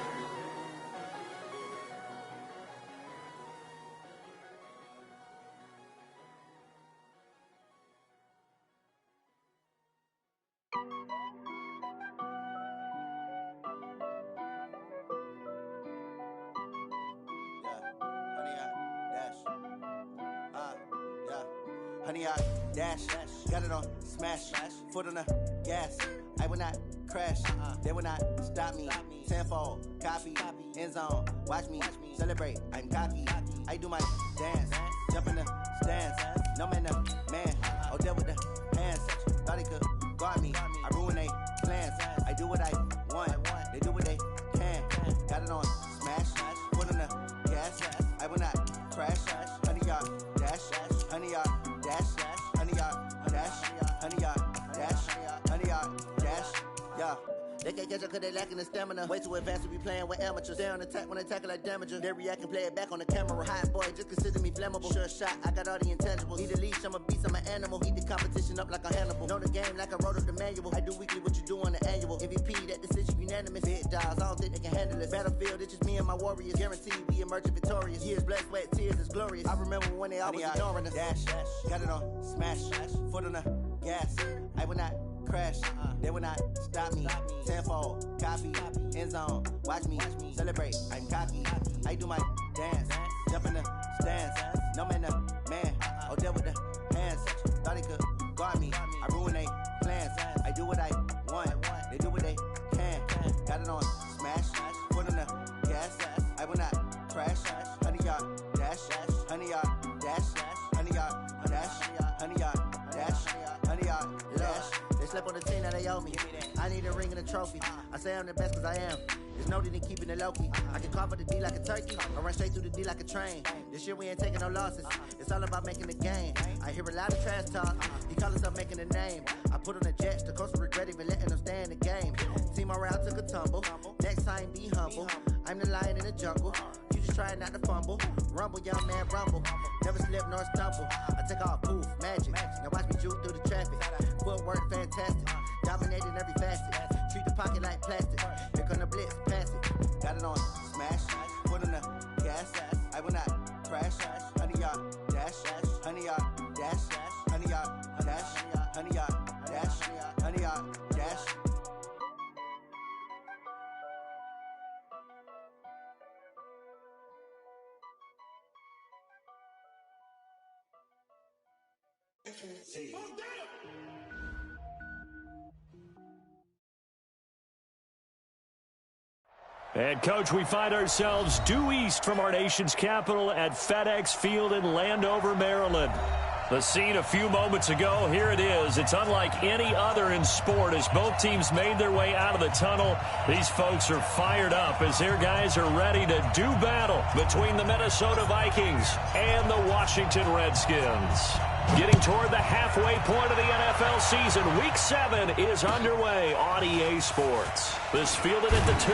Honey, I dash, got it on smash, foot on the gas. I will not crash, they will not stop me. Tenfold, copy, end zone, watch me celebrate. I'm cocky, I do my dance, jump in the stands. No man, man, oh there with the hands. Thought he could guard me, I ruin they plans. I do what I want, they do what they can. Got it on smash, foot on the gas. I will not crash, honey, y'all dash, honey, y'all dash, honey, y'all dash, honey, y'all dash, honey, y'all dash, yeah. They can't catch up cause they lacking the stamina. Way too advanced to be playing with amateurs. They on attack when they tackle like damager. They react and play it back on the camera. Hot boy, just consider me flammable. Sure shot, I got all the intangibles. Need a leash, I'm a beast, I'm an animal. Eat the competition up like a Hannibal. Know the game like I wrote up the manual. I do weekly what you do on the annual. MVP, that decision unanimous. Big dogs, I don't think they can handle this. Battlefield, it's just me and my warriors. Guaranteed we emerge victorious. Years, blood, sweat, tears, it's glorious. I remember when they always ignoring us. Dash, got it on smash, foot on the gas. I will not crash, they will not stop me. Tenfold, copy, end zone, watch me celebrate. I'm cocky, I do my dance, jump in the stands. No man, man, oh there with the hands. Thought he could guard me, I ruin they plans. I do what I want, they do what they can. Got it on smash, foot on the gas. I will not crash, honey, y'all dash, honey, y'all dash, honey, y'all dash, honey, y'all dash, honey, y'all dash. They slept on the team, now they owe me. I need a ring and a trophy. I say I'm the best cause I am. There's no need in keeping it low-key. I can carve up the D like a turkey, or run straight through the D like a train. This year we ain't taking no losses. It's all about making the game. I hear a lot of trash talk. He call himself making a name. I put on the Jets, the coach will regret even letting them stay in the game. Team morale took a tumble. Next time be humble. I'm the lion in the jungle. You just try not to fumble. Rumble, young man, rumble. Never slip nor stumble. I take off, poof, magic. Now watch me juke through the traffic. Footwork fantastic. Dominating every facet. Treat the pocket like plastic. Here come the blitz, pass it. Got it on smash. Foot on the gas. I will not crash. Honey, y'all dash. Honey, y'all dash. Honey, y'all dash. Honey, y'all dash. Honey, y'all dash. And, Coach, we find ourselves due east from our nation's capital at FedEx Field in Landover, Maryland. The scene a few moments ago, here it is. It's unlike any other in sport as both teams made their way out of the tunnel. These folks are fired up as their guys are ready to do battle between the Minnesota Vikings and the Washington Redskins. Getting toward the halfway point of the NFL season, Week 7 is underway on EA Sports. This fielded at the 2.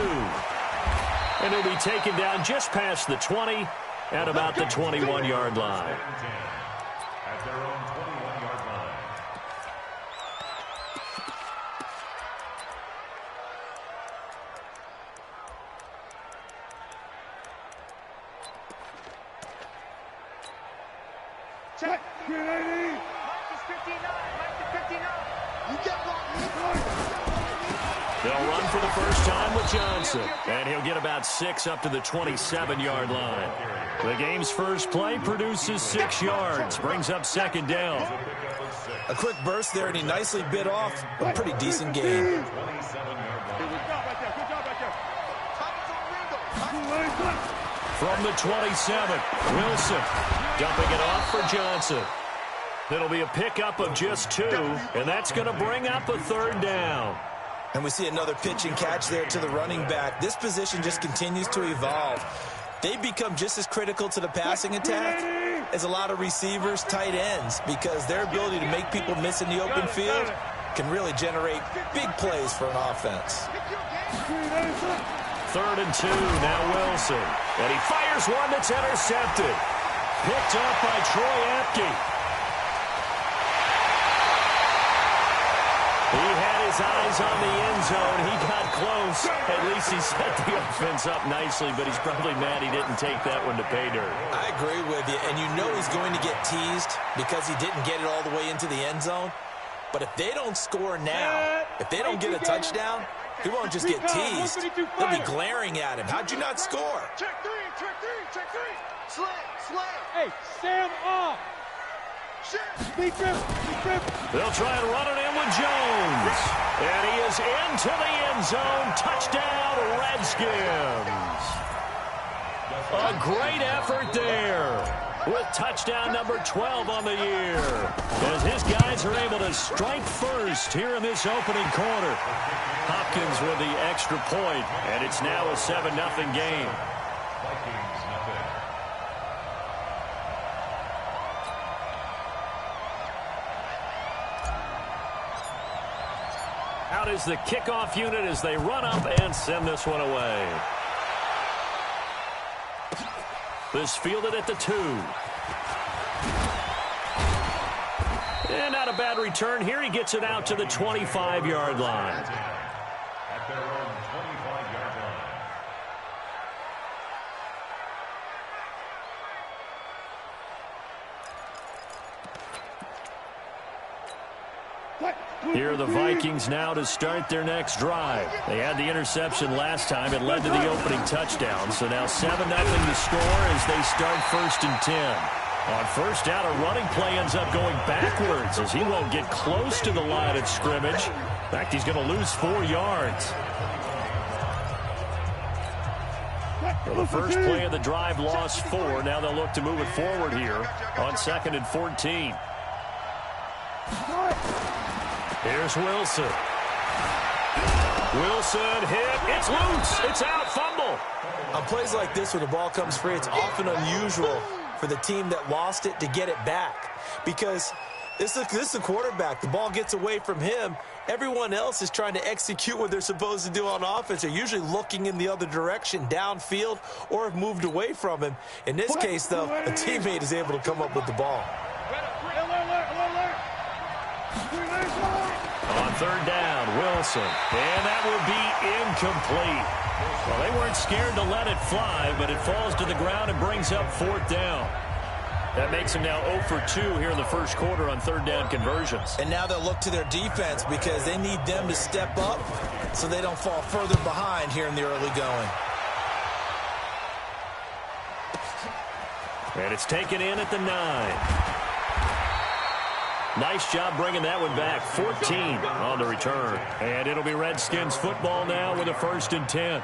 And it'll be taken down just past the 20 at about the 21-yard line. At their own 21-yard line. Check. Grenade. Mike is 59. Mike is 59. You get blocked. They'll run for the first time with Johnson. And he'll get about 6 up to the 27-yard line. The game's first play produces 6 yards. Brings up second down. A quick burst there, and he nicely bit off a pretty decent gain. From the 27, Wilson dumping it off for Johnson. It'll be a pickup of just 2, and that's going to bring up a third down. And we see another pitch and catch there to the running back. This position just continues to evolve. They become just as critical to the passing attack as a lot of receivers, tight ends, because their ability to make people miss in the open field can really generate big plays for an offense. 3rd and 2, now Wilson. And he fires one that's intercepted. Picked up by Troy Apke. He had his eyes on the end zone. He got close. At least he set the offense up nicely, but he's probably mad he didn't take that one to pay dirt. I agree with you, and you know he's going to get teased because he didn't get it all the way into the end zone. But if they don't score now, if they don't get a touchdown, he won't just get teased. They'll be glaring at him. How'd you not score? Check three, check three, check three. Slam, slam. Hey, Sam off. Speed grip, They'll try and run it in with Jones. And he is into the end zone. Touchdown, Redskins. A great effort there with touchdown number 12 on the year. As his guys are able to strike first here in this opening quarter. Hopkins with the extra point, and it's now a 7-0 game. Out is the kickoff unit as they run up and send this one away. This fielded at the 2. And not a bad return here. He gets it out to the 25-yard line. At their own 25-yard line. Here are the Vikings now to start their next drive. They had the interception last time. It led to the opening touchdown. So now 7-0 to score as they start 1st and 10. On first down, a running play ends up going backwards as he won't get close to the line of scrimmage. In fact, he's going to lose 4 yards. Well, the first play of the drive lost 4. Now they'll look to move it forward here on 2nd and 14. Here's Wilson. Wilson hit. It's loose. It's out. Fumble. On plays like this, when the ball comes free, it's often unusual for the team that lost it to get it back. Because this is a quarterback. The ball gets away from him. Everyone else is trying to execute what they're supposed to do on offense. They're usually looking in the other direction, downfield, or have moved away from him. In this case, though, a teammate is able to come up with the ball. On 3rd down, Wilson. And that will be incomplete. Well, they weren't scared to let it fly, but it falls to the ground and brings up 4th down. That makes them now 0 for 2 here in the first quarter on 3rd down conversions. And now they'll look to their defense because they need them to step up so they don't fall further behind here in the early going. And it's taken in at the 9. Nice job bringing that one back. 14 on the return. And it'll be Redskins football now with a 1st and 10.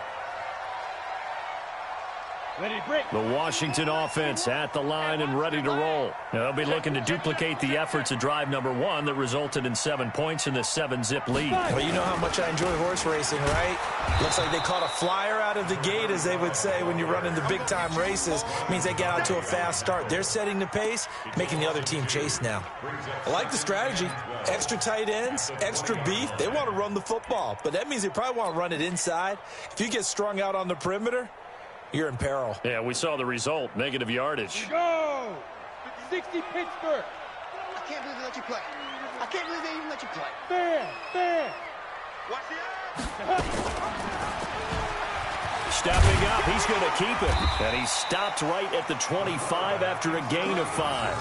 The Washington offense at the line and ready to roll. Now, they'll be looking to duplicate the efforts of drive number 1 that resulted in 7 points in the 7-zip lead. Well, you know how much I enjoy horse racing, right? Looks like they caught a flyer out of the gate, as they would say when you're running the big-time races. It means they get out to a fast start. They're setting the pace, making the other team chase now. I like the strategy. Extra tight ends, extra beef. They want to run the football, but that means they probably want to run it inside. If you get strung out on the perimeter, you're in peril. Yeah, we saw the result. Negative yardage. Go! 60 Pittsburgh. I can't believe they let you play. I can't believe they even let you play. Fair. Watch the Stepping up, he's going to keep it. And he stopped right at the 25 after a gain of 5.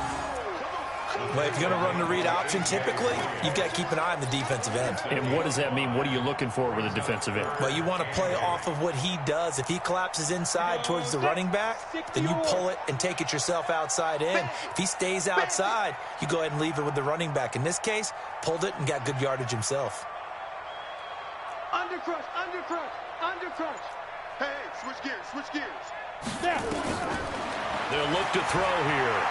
Well, if you're going to run the read option, typically, you've got to keep an eye on the defensive end. And what does that mean? What are you looking for with a defensive end? Well, you want to play off of what he does. If he collapses inside towards the running back, then you pull it and take it yourself outside in. If he stays outside, you go ahead and leave it with the running back. In this case, pulled it and got good yardage himself. Under crush, under crush, under crush. Hey, switch gears. Snap. They'll look to throw here.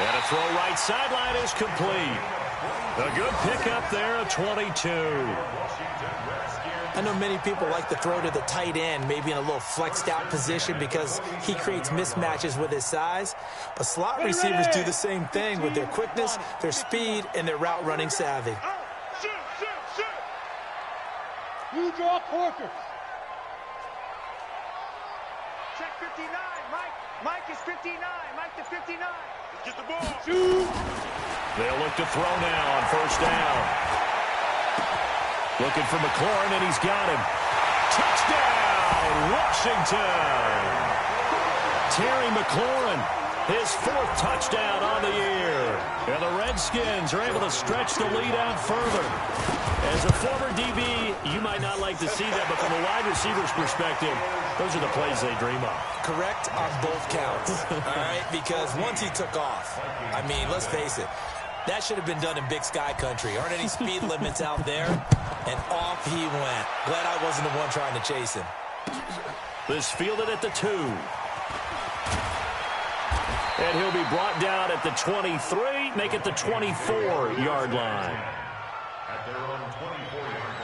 And a throw right sideline is complete. A good pickup there at 22. I know many people like to throw to the tight end, maybe in a little flexed out position because he creates mismatches with his size. But slot receivers do the same thing with their quickness, their speed, and their route running savvy. Shoot. You draw quarters. Check 59, Mike. Mike is 59. Mike to 59. Get the ball. Shoot. They'll look to throw now on first down. Looking for McLaurin, and he's got him. Touchdown, Washington. Terry McLaurin, his 4th touchdown on the year. And the Redskins are able to stretch the lead out further. As a former DB, you might not like to see that, but from a wide receiver's perspective, those are the plays they dream of. Correct on both counts, all right? Because once he took off, I mean, let's face it, that should have been done in Big Sky Country. Aren't any speed limits out there? And off he went. Glad I wasn't the one trying to chase him. This fielded at the 2. And he'll be brought down at the 23, make it the 24-yard line. At their own 24-yard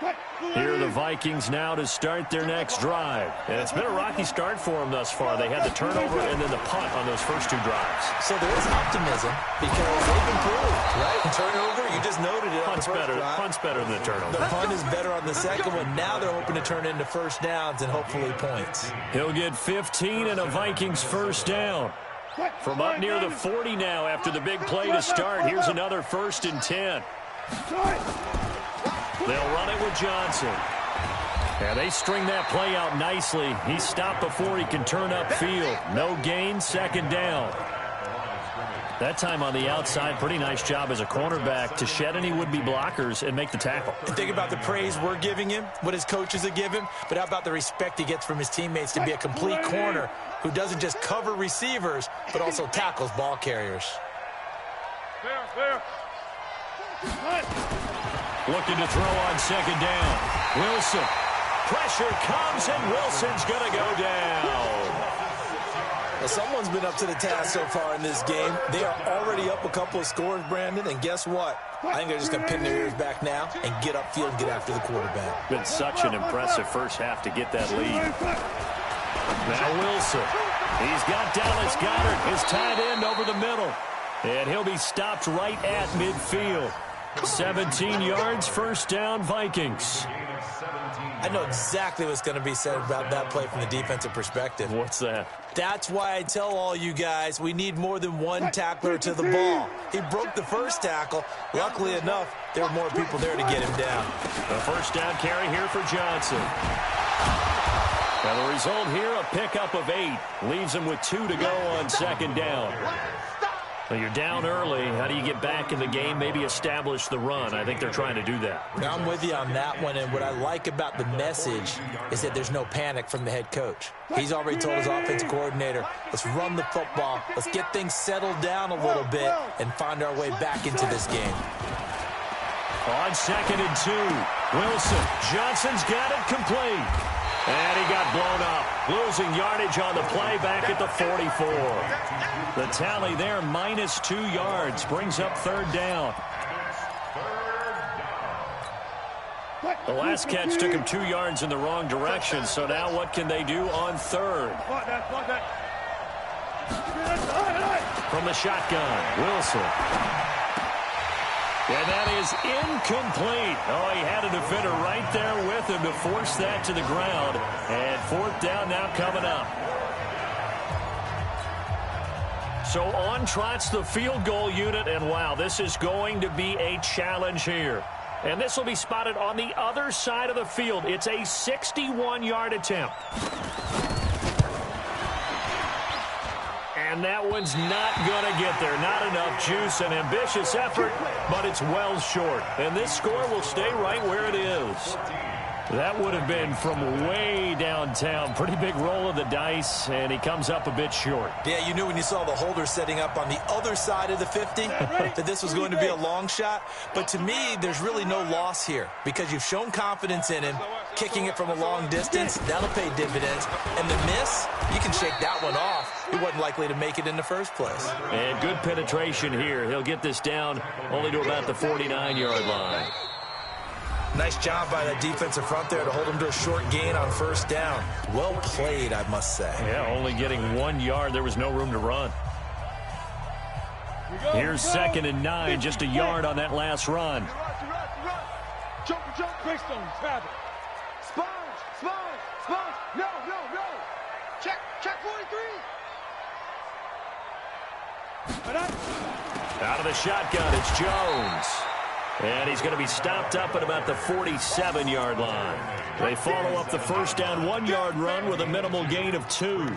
line. Here are the Vikings now to start their next drive. And it's been a rocky start for them thus far. They had the turnover and then the punt on those first 2 drives. So there is optimism because they've improved, right? Turnover, you just noted it on the first drive. Punt's better than the turnover. The punt is better on the second one. Now they're hoping to turn into first downs and hopefully points. He'll get 15 and a Vikings first down. From up near the 40 now after the big play to start. Here's another 1st and 10. They'll run it with Johnson. And they string that play out nicely. He's stopped before he can turn upfield. No gain, 2nd down. That time on the outside, pretty nice job as a cornerback to shed any would-be blockers and make the tackle. And think about the praise we're giving him, what his coaches have given him, but how about the respect he gets from his teammates to be a complete corner who doesn't just cover receivers, but also tackles ball carriers. Fair. Looking to throw on 2nd down. Wilson. Pressure comes, and Wilson's going to go down. Well, someone's been up to the task so far in this game. They are already up a couple of scores, Brandon, and guess what? I think they're just going to pin their ears back now and get upfield and get after the quarterback. Been such an impressive first half to get that lead. Now Wilson. He's got Dallas Goedert, his tight end, over the middle. And he'll be stopped right at midfield. 17 yards, first down, Vikings. I know exactly what's going to be said about that play from the defensive perspective. What's that? That's why I tell all you guys we need more than one tackler to the ball. He broke the first tackle. Luckily enough, there were more people there to get him down. The first down carry here for Johnson. And the result here, a pickup of 8. Leaves him with 2 to go on 2nd down. Well, you're down early. How do you get back in the game, maybe establish the run? I think they're trying to do that. I'm with you on that one, and what I like about the message is that there's no panic from the head coach. He's already told his offensive coordinator, let's run the football, let's get things settled down a little bit and find our way back into this game. On 2nd and 2, Wilson. Johnson's got it complete. And he got blown up, losing yardage on the play back at the 44. The tally there, -2 yards, brings up 3rd down. The last catch took him 2 yards in the wrong direction, so now what can they do on 3rd? From the shotgun, Wilson. And that is incomplete. Oh, he had a defender right there with him to force that to the ground. And 4th down now coming up. So on trots the field goal unit, and wow, this is going to be a challenge here. And this will be spotted on the other side of the field. It's a 61-yard attempt. And that one's not going to get there. Not enough juice. An ambitious effort, but it's well short. And this score will stay right where it is. That would have been from way downtown. Pretty big roll of the dice, and he comes up a bit short. Yeah, you knew when you saw the holder setting up on the other side of the 50 that this was going to be a long shot. But to me, there's really no loss here because you've shown confidence in him. Kicking it from a long distance, that'll pay dividends. And the miss, you can shake that one off. He wasn't likely to make it in the first place. And good penetration here. He'll get this down only to about the 49-yard line. Nice job by that defensive front there to hold him to a short gain on first down. Well played, I must say. Yeah, only getting 1 yard. There was no room to run. Here's 2nd and 9, just a yard on that last run. Jump, Greystone, grab it. Sponge. No. Check 43. Out of the shotgun, it's Jones. And he's going to be stopped up at about the 47-yard line. They follow up the first down 1-yard run with a minimal gain of 2.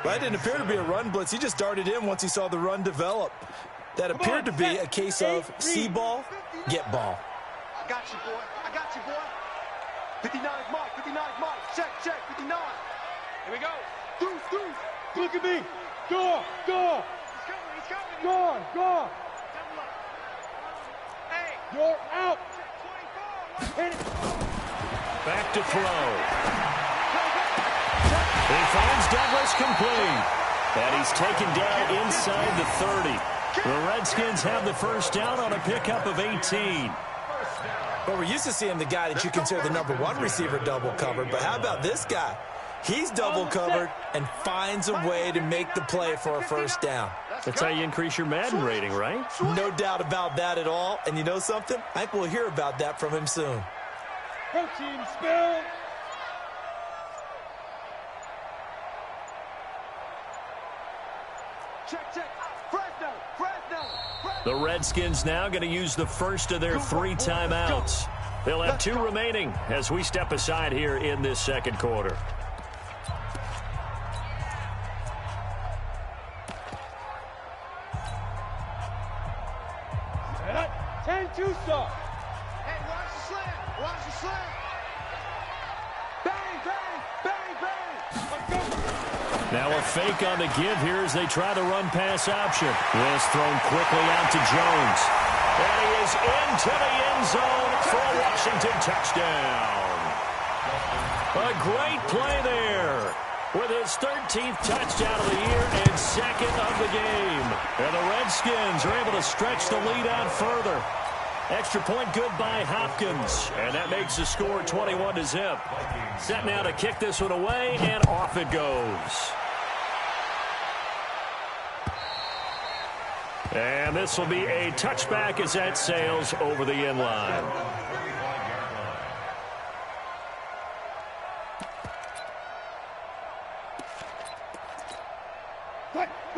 Well, it didn't appear to be a run blitz. He just darted in once he saw the run develop. That appeared to be a case of see ball, get ball. I got you, boy. 59 Mike. Check, 59. Here we go. Deuce. Look at me. Go. He's coming. Go. Hey. You're out. 24. Hit it. Back to throw. He finds Douglas complete. And he's taken down inside the 30. The Redskins have the first down on a pickup of 18. Well, we're used to seeing the guy that you consider the #1 receiver double covered, but how about this guy? He's double covered and finds a way to make the play for a first down. That's how you increase your Madden rating, right? No doubt about that at all. And you know something? I think we'll hear about that from him soon. Protein spill. Check. Fresno. The Redskins now going to use the first of their 3 timeouts. They'll have 2 remaining as we step aside here in this second quarter. Hey, watch the slam. Bang. Let's go. Now a fake on the give here as they try the run-pass option. This thrown quickly out to Jones. And he is into the end zone for a Washington touchdown. A great play there with his 13th touchdown of the year and 2nd of the game. And the Redskins are able to stretch the lead out further. Extra point good by Hopkins. And that makes the score 21-0. Set now to kick this one away, and off it goes. And this will be a touchback as that sails over the end line.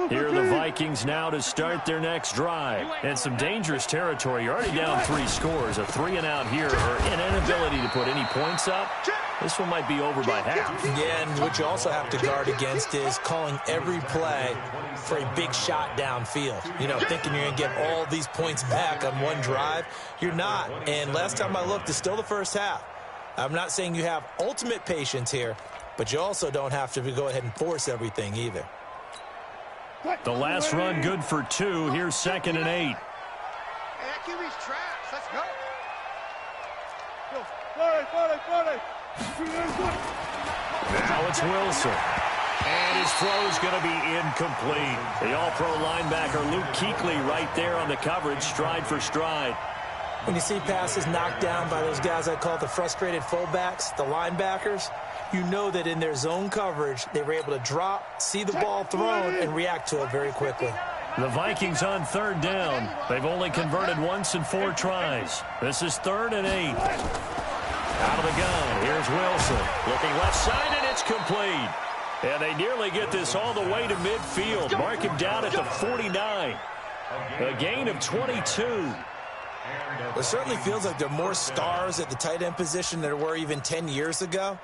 Here are the Vikings now to start their next drive. And some dangerous territory. You're already down 3 scores. A 3-and-out here, or an inability to put any points up. This one might be over by half. Yeah, and what you also have to guard against is calling every play for a big shot downfield. You know, thinking you're going to get all these points back on one drive. You're not. And last time I looked, it's still the first half. I'm not saying you have ultimate patience here, but you also don't have to go ahead and force everything either. The last run good for 2. Here's 2nd and 8. Hey, that QB's trash. Let's go. Now it's Wilson. And his throw is going to be incomplete. The all-pro linebacker Luke Kuechly right there on the coverage, stride for stride. When you see passes knocked down by those guys I call the frustrated fullbacks, the linebackers, you know that in their zone coverage, they were able to drop, see the ball thrown, and react to it very quickly. The Vikings on 3rd down. They've only converted once in 4 tries. This is 3rd and 8. Out of the gun, here's Wilson. Looking left side, and it's complete. And they nearly get this all the way to midfield. Mark him down at the 49. A gain of 22. It certainly feels like there are more stars at the tight end position than there were even 10 years ago.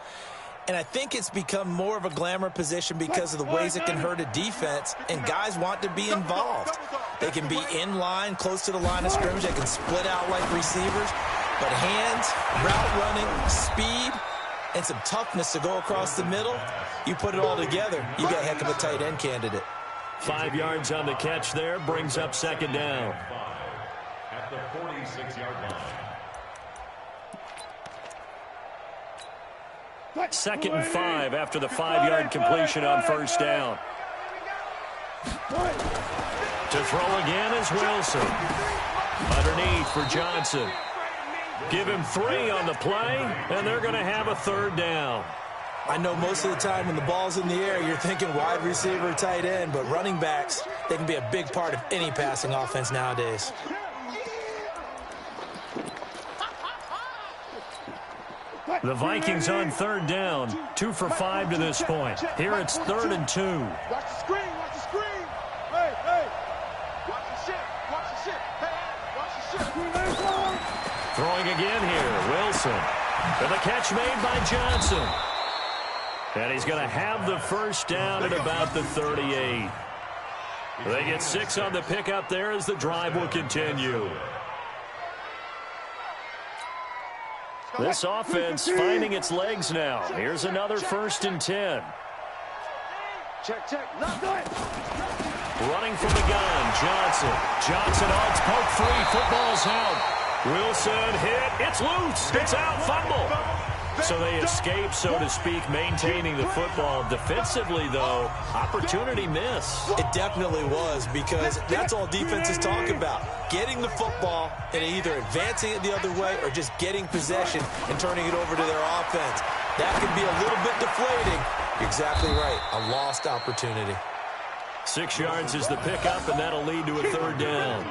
And I think it's become more of a glamour position because of the ways it can hurt a defense, and guys want to be involved. They can be in line, close to the line of scrimmage. They can split out like receivers. But hands, route running, speed, and some toughness to go across the middle, you put it all together, you got a heck of a tight end candidate. 5 yards on the catch there, brings up second down. At the 46-yard line. Second and 5 after the 5-yard completion on first down. To throw again is Wilson. Underneath for Johnson. Give him 3 on the play, and they're going to have a third down. I know most of the time when the ball's in the air, you're thinking wide receiver, tight end, but running backs, they can be a big part of any passing offense nowadays. The Vikings on third down, 2 for 5 to this point. Here it's 3rd and 2. Watch the screen, watch the screen. Hey, hey. Watch the shit, watch the shit. Hey, watch the shit. Throwing again here, Wilson. And the catch made by Johnson. And he's going to have the first down at about the 38. They get 6 on the pickup there as the drive will continue. This offense finding its legs now. Here's another 1st and 10. Check, not good. Running from the gun, Johnson. Johnson on its poke free. Football's out. Wilson hit. It's loose. It's out. Fumble. So they escape, so to speak, maintaining the football. Defensively, though, opportunity miss. It definitely was, because that's all defenses talk about. Getting the football and either advancing it the other way or just getting possession and turning it over to their offense. That can be a little bit deflating. You're exactly right. A lost opportunity. 6 yards is the pickup, and that'll lead to a third down.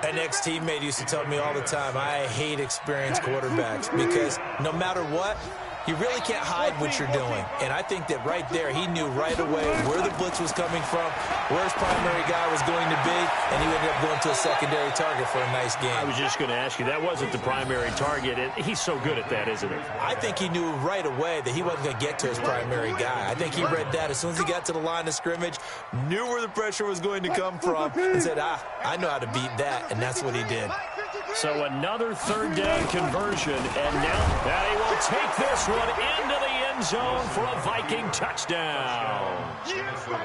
An ex-teammate used to tell me all the time, I hate experienced quarterbacks because no matter what, you really can't hide what you're doing. And I think that right there, he knew right away where the blitz was coming from, where his primary guy was going to be, and he ended up going to a secondary target for a nice game. I was just going to ask you, that wasn't the primary target. He's so good at that, isn't he? I think he knew right away that he wasn't going to get to his primary guy. I think he read that as soon as he got to the line of scrimmage, knew where the pressure was going to come from, and said, I know how to beat that, and that's what he did. So another third down conversion, and now he will take this one into the end zone for a Viking touchdown.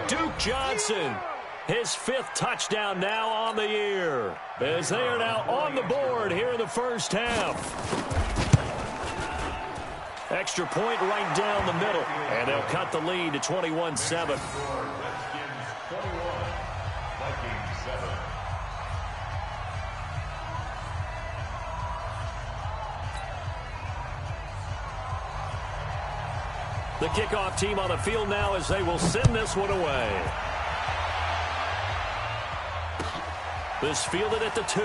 Duke Johnson, his 5th touchdown now on the year, as they are now on the board here in the first half. Extra point right down the middle, and they'll cut the lead to 21-7. The kickoff team on the field now as they will send this one away. This fielded at the 2.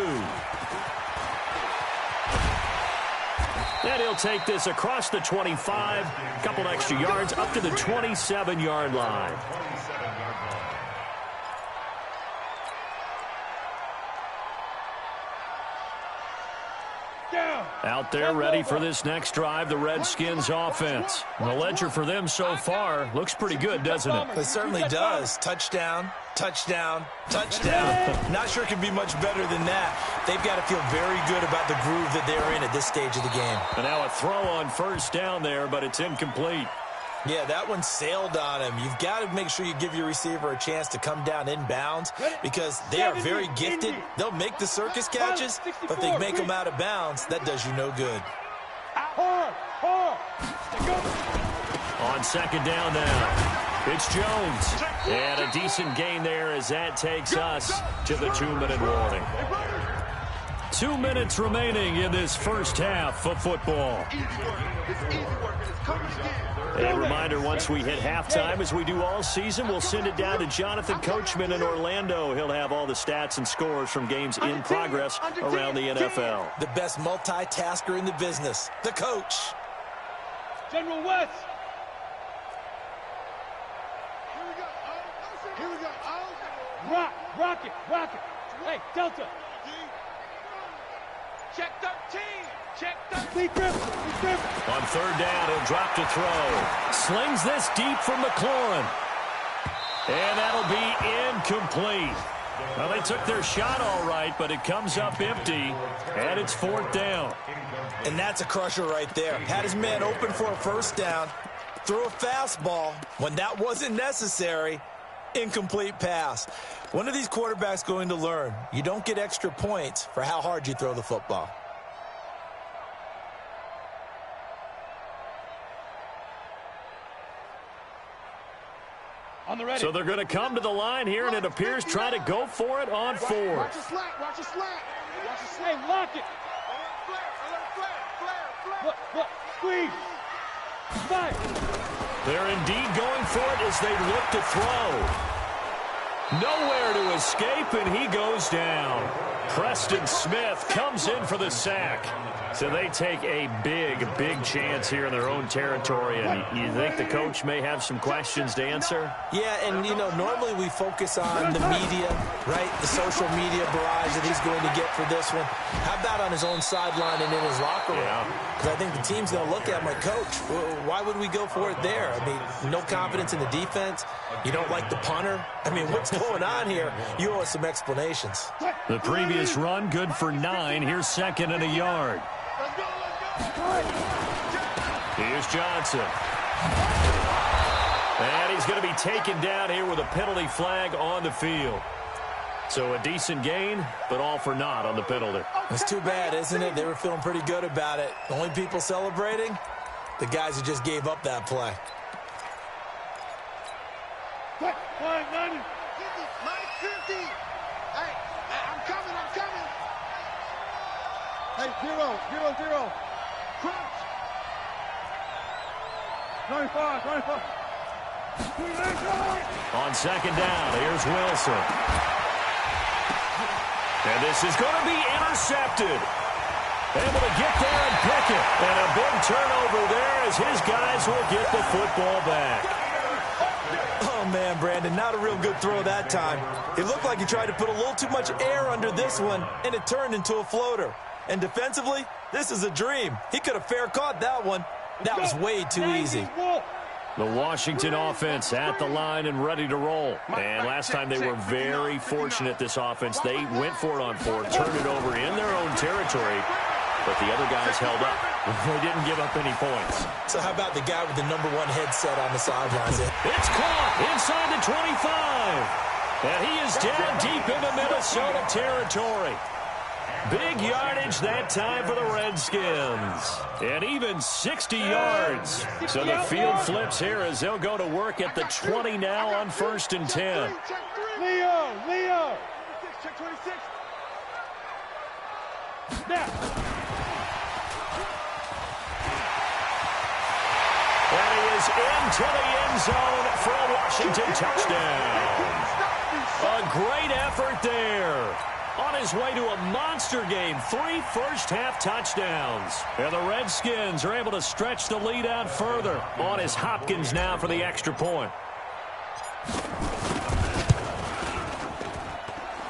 And he'll take this across the 25, a couple extra yards up to the 27-yard line. Out there ready for this next drive, the Redskins offense. The ledger for them so far looks pretty good, doesn't it? It certainly does. Touchdown, touchdown, touchdown. Not sure it can be much better than that. They've got to feel very good about the groove that they're in at this stage of the game. And now a throw on first down there, but it's incomplete. Yeah, that one sailed on him. You've got to make sure you give your receiver a chance to come down inbounds because they are very gifted. They'll make the circus catches, but if they make them out of bounds, that does you no good. On second down now, it's Jones. And a decent gain there as that takes us to the 2-minute warning. 2 minutes remaining in this first half of football. A reminder, once we hit halftime, as we do all season, we'll send it down to Jonathan Coachman in Orlando. He'll have all the stats and scores from games in progress around the NFL. The best multitasker in the business, the coach. General West. Here we go. Rock it. Hey, Delta. Check 13. Check 13. On third down, he'll drop to throw. Slings this deep from McLaurin. And that'll be incomplete. Well, they took their shot all right, but it comes up empty, and it's fourth down. And that's a crusher right there. Had his man open for a first down, threw a fastball. When that wasn't necessary, incomplete pass. When are these quarterbacks going to learn? You don't get extra points for how hard you throw the football. On the ready. So they're going to come to the line here, and it appears try to go for it on fourth. Watch the slant. Watch the slant. Watch the slant. Hey, lock it. Flare. Squeeze. Fight. They're indeed going for it as they look to throw. Nowhere to escape, and he goes down. Preston Smith comes in for the sack. So they take a big chance here in their own territory. And you think the coach may have some questions to answer? Yeah, and, you know, normally we focus on the media, right? The social media barrage that he's going to get for this one. How about on his own sideline and in his locker room? Because I think the team's going to look at him like, Coach, why would we go for it there? I mean, no confidence in the defense. You don't like the punter. I mean, what's going on here? You owe us some explanations. The previous run, good for 9. Here's second and a yard. Here's Johnson. And he's going to be taken down here with a penalty flag on the field. So a decent gain, but all for naught on the penalty. It's too bad, isn't it? They were feeling pretty good about it. The only people celebrating, the guys who just gave up that play. 590. 50. Hey, I'm coming. Hey, 0. Crunch. 95. On second down, here's Wilson. And this is going to be intercepted. Able to get there and pick it. And a big turnover there as his guys will get the football back. Oh, man, Brandon, not a real good throw that time. It looked like he tried to put a little too much air under this one, and it turned into a floater. And defensively, this is a dream. He could have fair caught that one. That was way too easy. The Washington offense at the line and ready to roll. And last time they were very fortunate, this offense. They went for it on fourth, turned it over in their own territory, but the other guys held up. They didn't give up any points. So how about the guy with the #1 headset on the sidelines? It's caught inside the 25. And he is down deep into Minnesota territory. Big yardage that time for the Redskins. And even 60 yards. So the field flips here as they'll go to work at the 20 now on 1st and 10. Leo. Check 26. Snap. And he is into the end zone for a Washington touchdown. A great effort there. On his way to a monster game, 3 first-half touchdowns. And the Redskins are able to stretch the lead out further. On is Hopkins now for the extra point.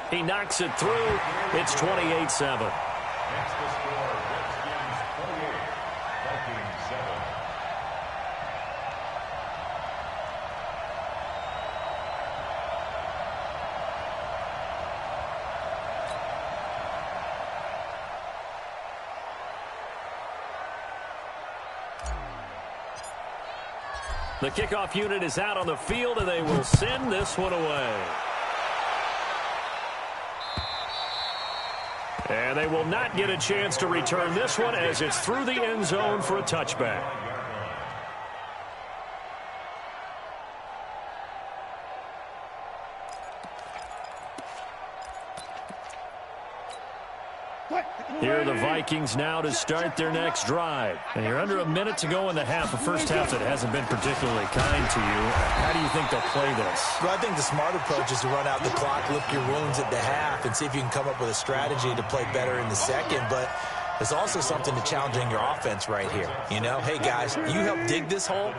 He knocks it through. It's 28-7. The kickoff unit is out on the field, and they will send this one away. And they will not get a chance to return this one as it's through the end zone for a touchback. Here are the Vikings now to start their next drive. And you're under a minute to go in the half, a first half that hasn't been particularly kind to you. How do you think they'll play this? Well, I think the smart approach is to run out the clock, lick your wounds at the half, and see if you can come up with a strategy to play better in the second. But there's also something to challenging your offense right here. You know, hey, guys, you help dig this hole.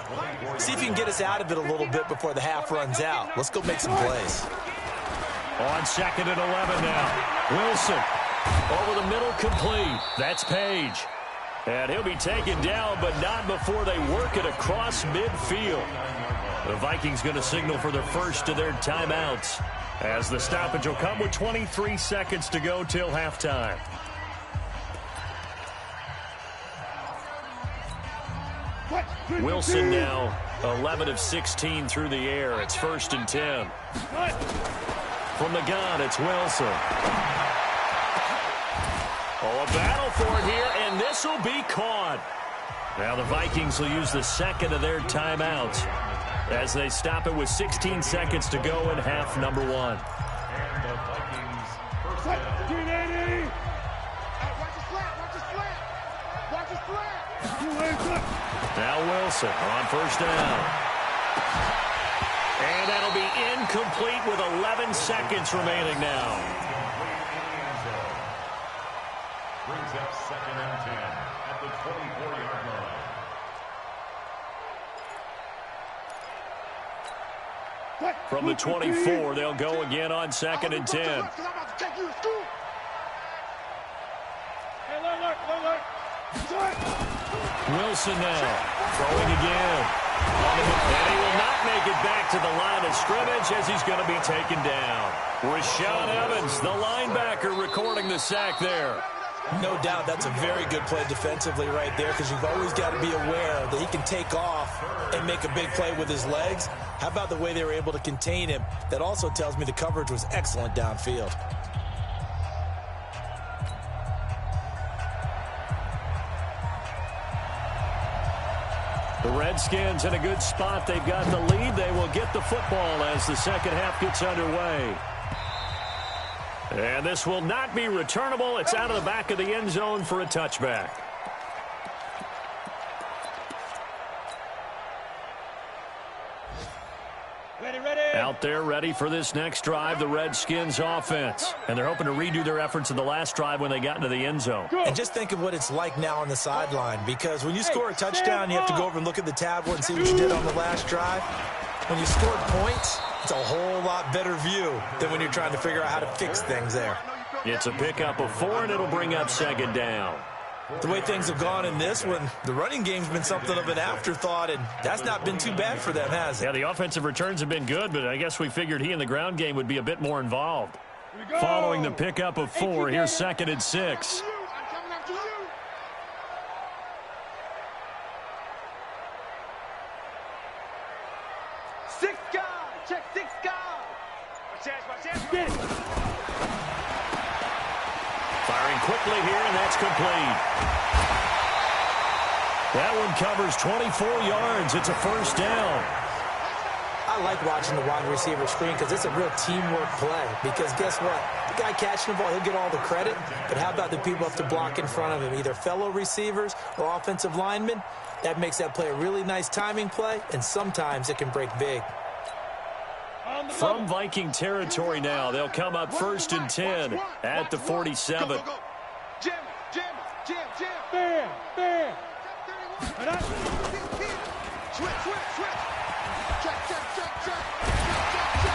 See if you can get us out of it a little bit before the half runs out. Let's go make some plays. On 2nd and 11 now. Wilson. Over the middle, complete. That's Page. And he'll be taken down, but not before they work it across midfield. The Vikings going to signal for their first of their timeouts, as the stoppage will come with 23 seconds to go till halftime. Wilson now 11 of 16 through the air. It's 1st and 10. From the gun, it's Wilson. Oh, a battle for it here, and this will be caught. Now the Vikings will use the second of their timeouts as they stop it with 16 seconds to go in half number 1. And the Vikings first down. 380. Watch his flat. Watch his flat. Watch his flat. Now Wilson on 1st down. And that'll be incomplete with 11 seconds remaining now. Brings up 2nd and 10 at the 24-yard line. From the 24, they'll go again on 2nd and 10. Wilson now throwing again. And he will not make it back to the line of scrimmage as he's going to be taken down. Rashaan Evans, the linebacker, recording the sack there. No doubt that's a very good play defensively right there, because you've always got to be aware that he can take off and make a big play with his legs. How about the way they were able to contain him? That also tells me the coverage was excellent downfield. The Redskins in a good spot. They've got the lead. They will get the football as the second half gets underway. And this will not be returnable. It's out of the back of the end zone for a touchback. Out there ready for this next drive, the Redskins offense. And they're hoping to redo their efforts in the last drive when they got into the end zone. And just think of what it's like now on the sideline, because when you score a touchdown, you have to go over and look at the tablet and see what you did on the last drive. When you scored points, it's a whole lot better view than when you're trying to figure out how to fix things there. It's a pickup of 4, and it'll bring up 2nd down. The way things have gone in this one, the running game's been something of an afterthought, and that's not been too bad for them, has it? Yeah, the offensive returns have been good, but I guess we figured he in the ground game would be a bit more involved. Following the pickup of 4, here's 2nd and 6. Check 6 guys. Firing quickly here, and that's complete. That one covers 24 yards. It's a 1st down. I like watching the wide receiver screen because it's a real teamwork play. Because guess what? The guy catching the ball, he'll get all the credit. But how about the people have to block in front of him, either fellow receivers or offensive linemen? That makes that play a really nice timing play, and sometimes it can break big. From Viking territory now, they'll come up 1st and 10 at the 47. Jam, bam, bam.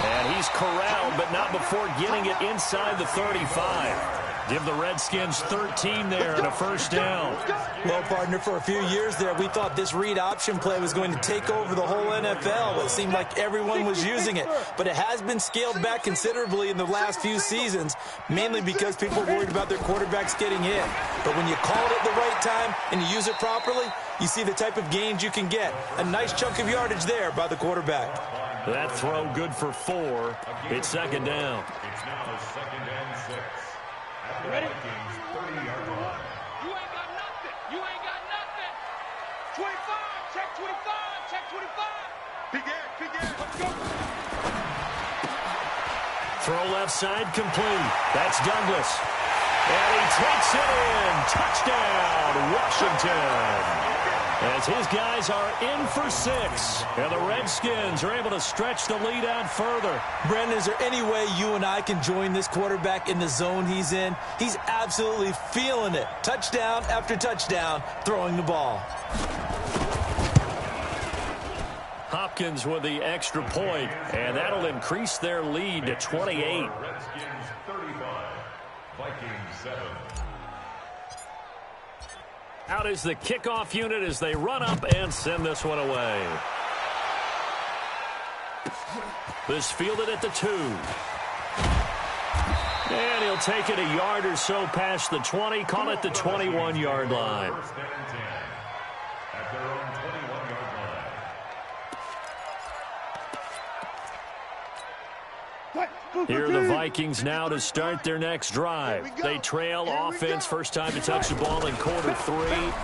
And he's corralled, but not before getting it inside the 35. Give the Redskins 13 there and a 1st down. Well, partner, for a few years there, we thought this read option play was going to take over the whole NFL. It seemed like everyone was using it. But it has been scaled back considerably in the last few seasons, mainly because people are worried about their quarterbacks getting hit. But when you call it at the right time and you use it properly, you see the type of gains you can get. A nice chunk of yardage there by the quarterback. That throw good for 4. It's 2nd down. It's now 2nd and 6. At the Ready? Vikings 30-yard line. You ain't got nothing. You ain't got nothing. 25. Check 25. Check 25. Big air. Let's go. Throw left side complete. That's Douglas. And he takes it in. Touchdown, Washington. As his guys are in for 6. And the Redskins are able to stretch the lead out further. Brendan, is there any way you and I can join this quarterback in the zone he's in? He's absolutely feeling it. Touchdown after touchdown, throwing the ball. Hopkins with the extra point, and that'll increase their lead to 28. Redskins 35. Vikings 7. Out is the kickoff unit as they run up and send this one away. This fielded at the 2. And he'll take it a yard or so past the 20, call it the 21-yard line. First down and 10 at their own 21-yard line. Here are the Vikings now to start their next drive. They trail offense, first time to touch the ball in quarter 3,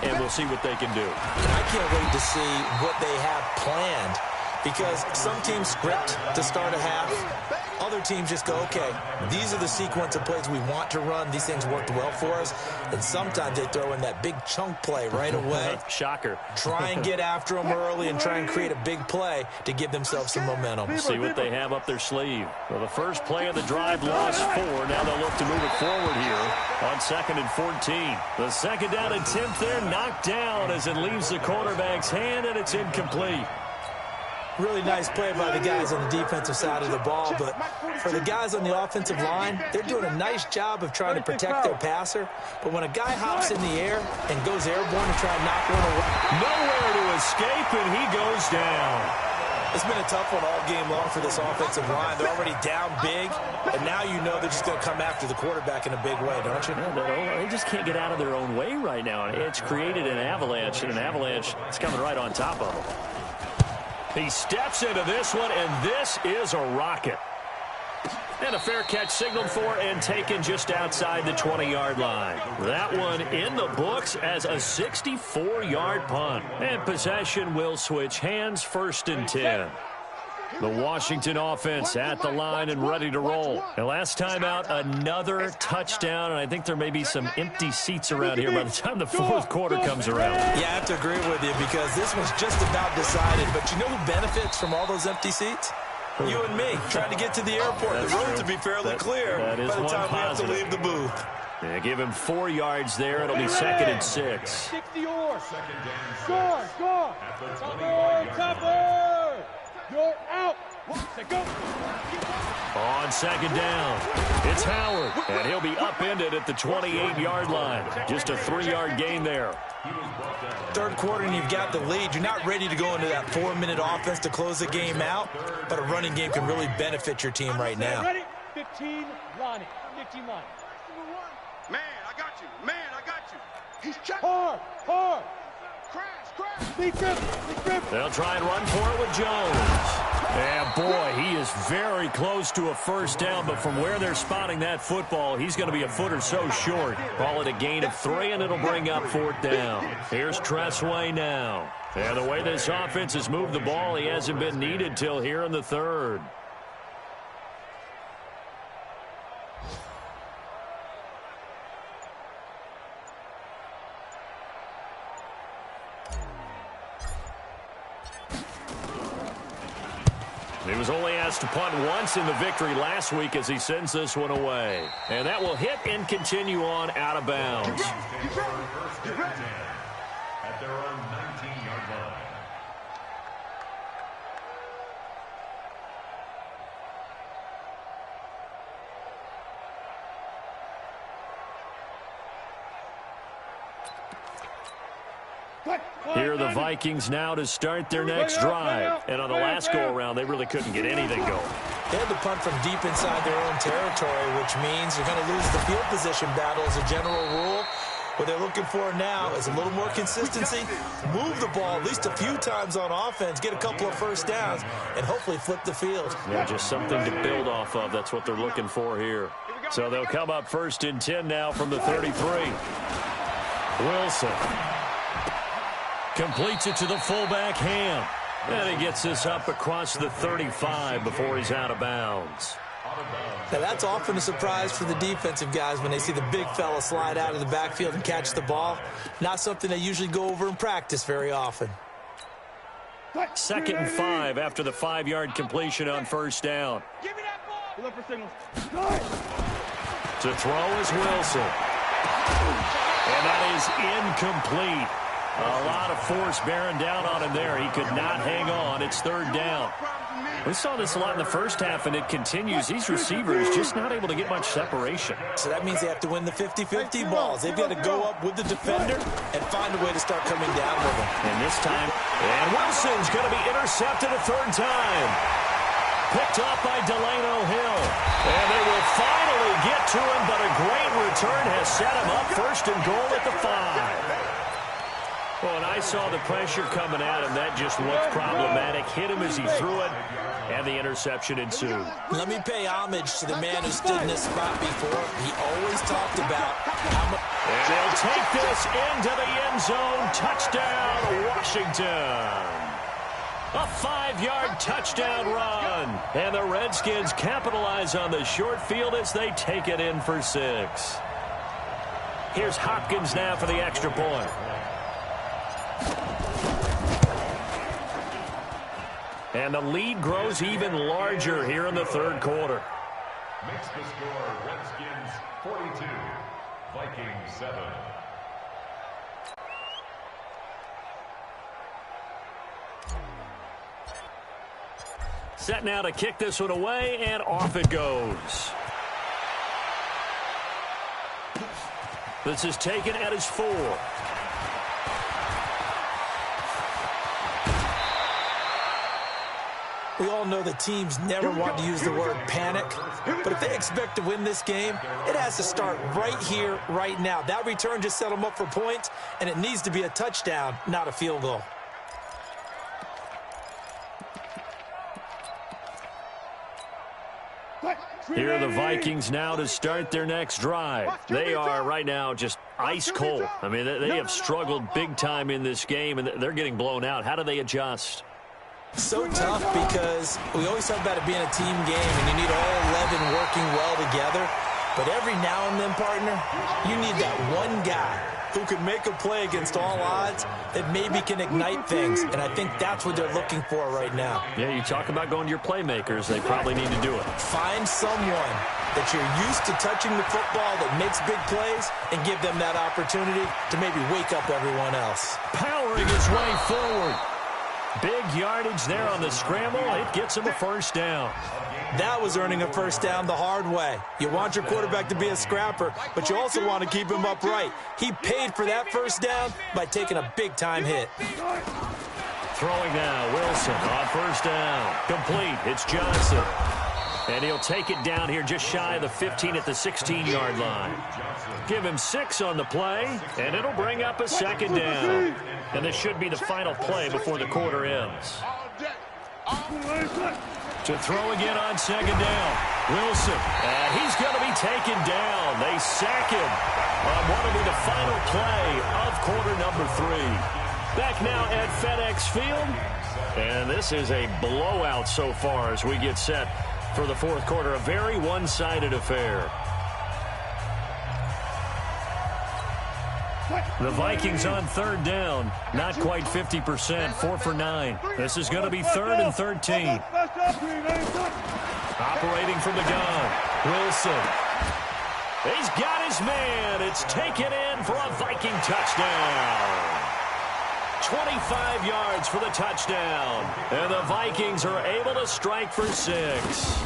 and we'll see what they can do. I can't wait to see what they have planned, because some teams script to start a half. Other teams just go, okay, these are the sequence of plays we want to run. These things worked well for us. And sometimes they throw in that big chunk play right away. Shocker. Try and get after them early and try and create a big play to give themselves some momentum. See what they have up their sleeve. Well, the first play of the drive lost 4. Now they'll look to move it forward here on 2nd and 14. The second down attempt there knocked down as it leaves the quarterback's hand, and it's incomplete. Really nice play by the guys on the defensive side of the ball, but for the guys on the offensive line, they're doing a nice job of trying to protect their passer. But when a guy hops in the air and goes airborne to try and knock one away, nowhere to escape, and he goes down. It's been a tough one all game long for this offensive line. They're already down big, and now you know they're just going to come after the quarterback in a big way, don't you? They just can't get out of their own way right now. It's created an avalanche, and an avalanche is coming right on top of them. He steps into this one, and this is a rocket. And a fair catch signaled for and taken just outside the 20-yard line. That one in the books as a 64-yard punt. And possession will switch hands, 1st and 10. The Washington offense at the line and ready to roll. And last time out, another touchdown, and I think there may be some empty seats around here by the time the 4th quarter comes around. Yeah, I have to agree with you, because this one's just about decided. But you know who benefits from all those empty seats? You and me, trying to get to the airport. That's the road true. to be fairly clear by the one time we have to positive. leave the booth. Yeah, give him 4 yards there. It'll be 2nd and 6. 60 yours. Second down, 6. Score, score. At the 25-yard line. Cover. You're out. Go. On 2nd down, it's Howard, and he'll be upended at the 28-yard line. Just a 3-yard gain there. Third quarter and you've got the lead. You're not ready to go into that 4-minute offense to close the game out, but a running game can really benefit your team right now. Ready? 15 line. 15 line. Man, I got you. Man, I got you. He's checked. Hard. Crash, crash. Big grip. They'll try and run for it with Jones. And boy, he is very close to a first down, but from where they're spotting that football, he's going to be a foot or so short. Call it a gain of 3, and it'll bring up 4th down. Here's Tressway now. And the way this offense has moved the ball, he hasn't been needed till here in the 3rd. He was only asked to punt once in the victory last week as he sends this one away. And that will hit and continue on out of bounds. First and 10 at their own 19-yard line. Here are the Vikings now to start their next drive. And on the last go-around, they really couldn't get anything going. They had to punt from deep inside their own territory, which means you're going to lose the field position battle as a general rule. What they're looking for now is a little more consistency, move the ball at least a few times on offense, get a couple of first downs, and hopefully flip the field. Yeah, just something to build off of. That's what they're looking for here. So they'll come up 1st and 10 now from the 33. Wilson completes it to the fullback, Ham. And he gets this up across the 35 before he's out of bounds. Now, that's often a surprise for the defensive guys when they see the big fella slide out of the backfield and catch the ball. Not something they usually go over in practice very often. 2nd and 5 after the 5-yard completion on first down. Give me that ball. Look for signals. To throw is Wilson. And that is incomplete. A lot of force bearing down on him there. He could not hang on. It's third down. We saw this a lot in the first half, and it continues. These receivers just not able to get much separation. So that means they have to win the 50-50 balls. They've got to go up with the defender and find a way to start coming down with him. And this time, and Wilson's going to be intercepted a third time. Picked off by Delano Hill. And they will finally get to him, but a great return has set him up first and goal at the 5. Well, and I saw the pressure coming at him. That just looked problematic. Hit him as he threw it, and the interception ensued. Let me pay homage to the man who stood in this spot before. He always talked about how much... And they'll take this into the end zone. Touchdown, Washington. A 5-yard touchdown run. And the Redskins capitalize on the short field as they take it in for 6. Here's Hopkins now for the extra point. And the lead grows even larger here in the third quarter. Makes the score Redskins 42, Vikings 7. Set now to kick this one away, and off it goes. This is taken at his 4. We all know the teams never want to use the word panic, but if they expect to win this game, it has to start right here, right now. That return just set them up for points, and it needs to be a touchdown, not a field goal. Here are the Vikings now to start their next drive. They are right now just ice cold. I mean, they have struggled big time in this game, and they're getting blown out. How do they adjust? So tough because we always talk about it being a team game, and you need all 11 working well together. But every now and then, partner, you need that one guy who can make a play against all odds that maybe can ignite things. And I think that's what they're looking for right now. Yeah, you talk about going to your playmakers. They probably need to do it. Find someone that you're used to touching the football that makes big plays and give them that opportunity to maybe wake up everyone else. Powering his way forward. Big yardage there on the scramble. It gets him a first down. That was earning a first down the hard way. You want your quarterback to be a scrapper, but you also want to keep him upright. He paid for that first down by taking a big-time hit. Throwing now, Wilson on first down. Complete. It's Johnson. And he'll take it down here just shy of the 15 at the 16-yard line. Give him 6 on the play, and it'll bring up a second down. And this should be the final play before the quarter ends. To throw again on second down. Wilson, and he's going to be taken down. They sack him on what will be the final play of quarter number 3. Back now at FedEx Field. And this is a blowout so far as we get set for the fourth quarter. A very one-sided affair. The Vikings on third down. Not quite 50%. 4 for 9. This is going to be 3rd and 13. Operating from the gun. Wilson. He's got his man. It's taken in for a Viking touchdown. 25 yards for the touchdown. And the Vikings are able to strike for 6.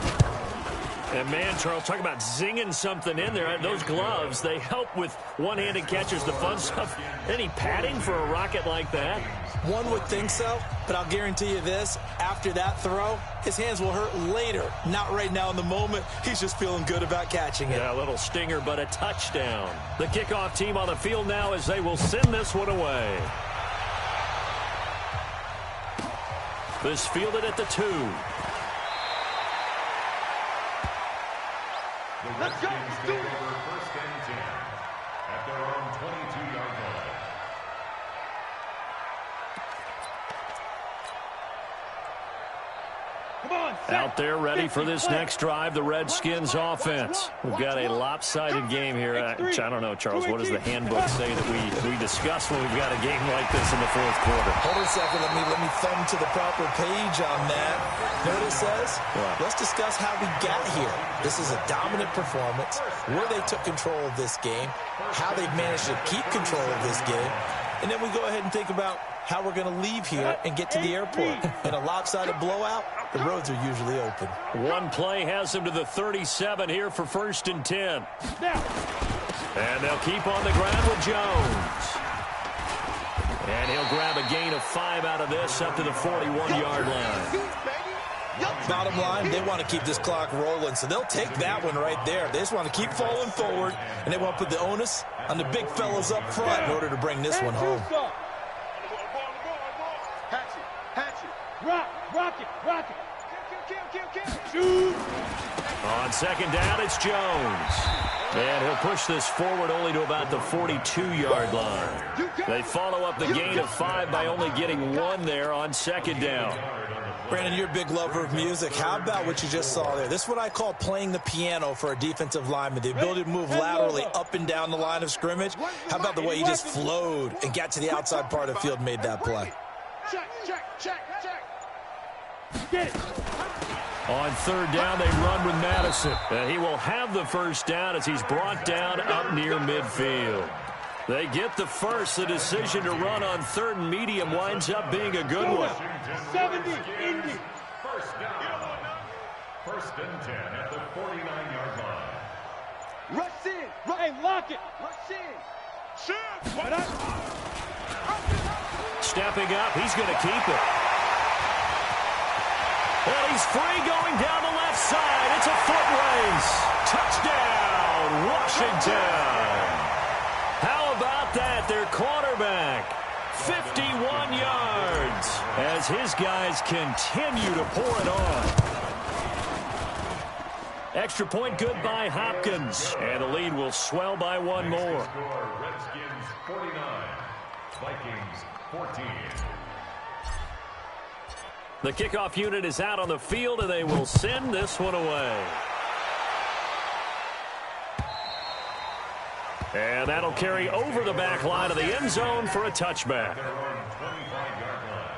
And, man, Charles, talk about zinging something in there. Those gloves, they help with one-handed catches, the fun stuff. Any padding for a rocket like that? One would think so, but I'll guarantee you this. After that throw, his hands will hurt later. Not right now in the moment. He's just feeling good about catching it. Yeah, a little stinger, but a touchdown. The kickoff team on the field now as they will send this one away. This fielded at the 2. The Redskins take over 1st and 10 at their own 22-yard line. Out there ready for this next drive, the Redskins offense. We've got a lopsided game here. I don't know, Charles, what does the handbook say that we discuss when we've got a game like this in the fourth quarter? Hold on a second. Let me thumb to the proper page on that. Know what it says? Let's discuss how we got here. This is a dominant performance, where they took control of this game, how they've managed to keep control of this game, And then we go ahead and think about how we're going to leave here and get to the airport. In a lopsided blowout, the roads are usually open. One play has him to the 37 here for 1st and 10. And they'll keep on the ground with Jones. And he'll grab a gain of 5 out of this up to the 41-yard line. Bottom line, they want to keep this clock rolling, so they'll take that one right there. They just want to keep falling forward, and they want to put the onus on the big fellas up front in order to bring this one home. Rock it. Shoot. On 2nd down, it's Jones. And he'll push this forward only to about the 42-yard line. They follow up the gain of 5 by only getting 1 there on 2nd down. Brandon, you're a big lover of music. How about what you just saw there? This is what I call playing the piano for a defensive lineman. The ability to move laterally up and down the line of scrimmage. How about the way he just flowed and got to the outside part of the field and made that play? Check. Get it. On 3rd down, they run with Madison. He will have the 1st down as he's brought down up near midfield. They get the first. The decision to run on 3rd and medium winds up being a good one. 70, Indy. 1st down. 1st and 10 at the 49-yard line. Rush in. Hey, lock it. Rush in. Shoot. Stepping up, he's going to keep it. Well, he's free going down the left side. It's a foot race. Touchdown, Washington. How about that? Their quarterback, 51 yards, as his guys continue to pour it on. Extra point good by Hopkins, and the lead will swell by 1 more. Redskins 49, Vikings 14. The kickoff unit is out on the field, and they will send this one away. And that'll carry over the back line of the end zone for a touchback. They're on 25-yard line.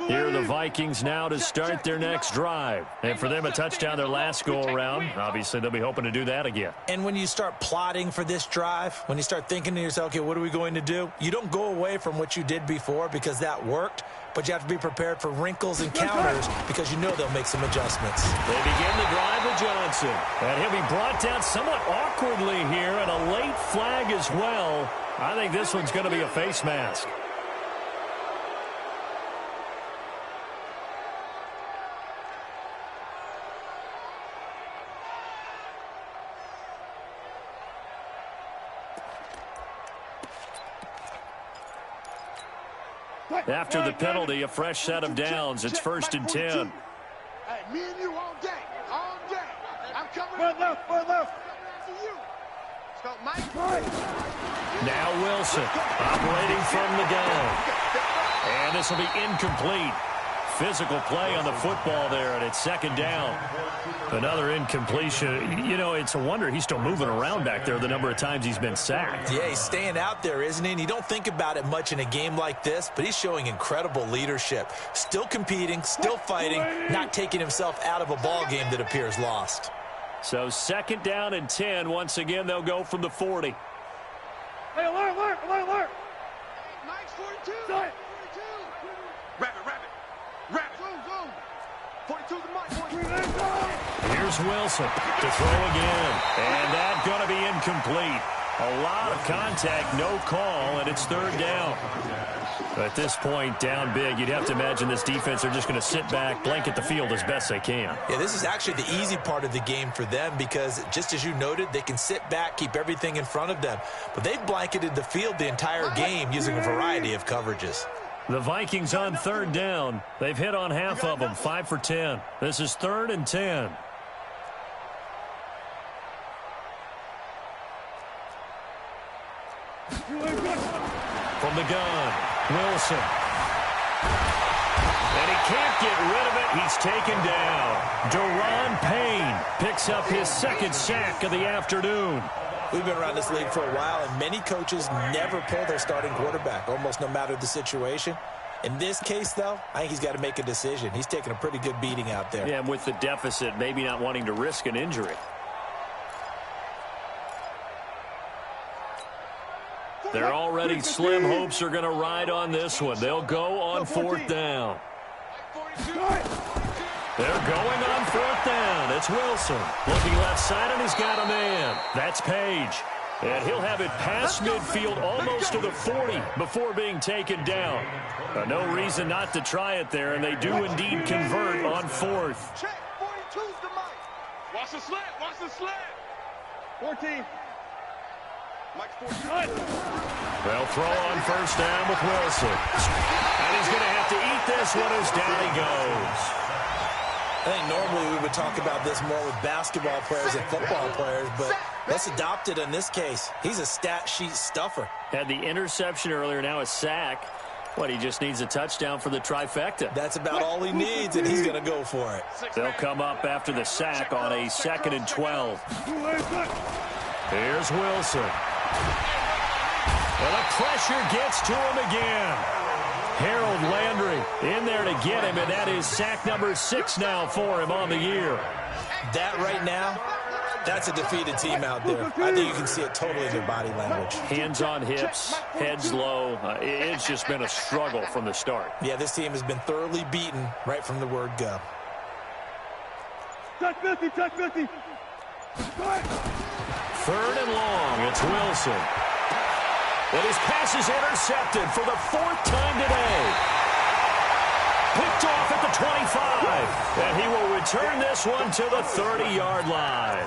Here are the Vikings now to start their next drive. And for them, a touchdown their last go-around. Obviously, they'll be hoping to do that again. And when you start plotting for this drive, when you start thinking to yourself, okay, what are we going to do? You don't go away from what you did before because that worked, but you have to be prepared for wrinkles and counters because you know they'll make some adjustments. They begin the drive with Johnson. And he'll be brought down somewhat awkwardly here, and a late flag as well. I think this one's going to be a face mask. After the penalty, a fresh set of downs. It's 1st and 10. Hey, me and you all day. All day. I'm coming up. Left. So Mike. Now Wilson operating from the gun. And this will be incomplete. Physical play on the football there, and it's 2nd down. Another incompletion. You know, it's a wonder he's still moving around back there the number of times he's been sacked. Yeah, he's staying out there, isn't he? And you don't think about it much in a game like this, but he's showing incredible leadership. Still competing, still fighting, not taking himself out of a ball game that appears lost. So 2nd down and 10. Once again, they'll go from the 40. Hey, alert. Mike's 42. 42. Rabbit. 42's the Mike. Here's Wilson to throw again. And that's going to be incomplete. A lot of contact, no call, and it's 3rd down. At this point, down big, you'd have to imagine this defense are just going to sit back, blanket the field as best they can. Yeah, this is actually the easy part of the game for them because, just as you noted, they can sit back, keep everything in front of them. But they've blanketed the field the entire game using a variety of coverages. The Vikings on 3rd down. They've hit on half of them, 5 for 10. This is 3rd and 10. From the gun, Wilson. And he can't get rid of it. He's taken down. Deron Payne picks up his 2nd sack of the afternoon. We've been around this league for a while, and many coaches never pull their starting quarterback, almost no matter the situation. In this case, though, I think he's got to make a decision. He's taking a pretty good beating out there. Yeah, and with the deficit, maybe not wanting to risk an injury. They're already slim hopes are going to ride on this one. They'll go on fourth down. They're going on fourth down. It's Wilson. Looking left side, and he's got a man. That's Page. And he'll have it past midfield almost to the 40 before being taken down. No reason not to try it there, and they do indeed convert on fourth. Check. 42's the mic. Watch the slant. Watch the slant. 14. Mike's 14. They'll throw on first down with Wilson. And he's going to have to eat this one as down he goes. I think normally we would talk about this more with basketball players and football players, but let's adopt it in this case. He's a stat sheet stuffer. Had the interception earlier, now a sack. What, he just needs a touchdown for the trifecta. That's about all he needs, and he's going to go for it. They'll come up after the sack on a 2nd and 12. Here's Wilson. And the pressure gets to him again. Harold Landry in there to get him, and that is sack number 6 now for him on the year. That right now, that's a defeated team out there. I think you can see it totally in their body language. Hands on hips, heads low. It's just been a struggle from the start. Yeah, this team has been thoroughly beaten right from the word go. Touch 50, touch 50. 3rd and long, it's Wilson. And his pass is intercepted for the 4th time today. Picked off at the 25. And he will return this one to the 30-yard line.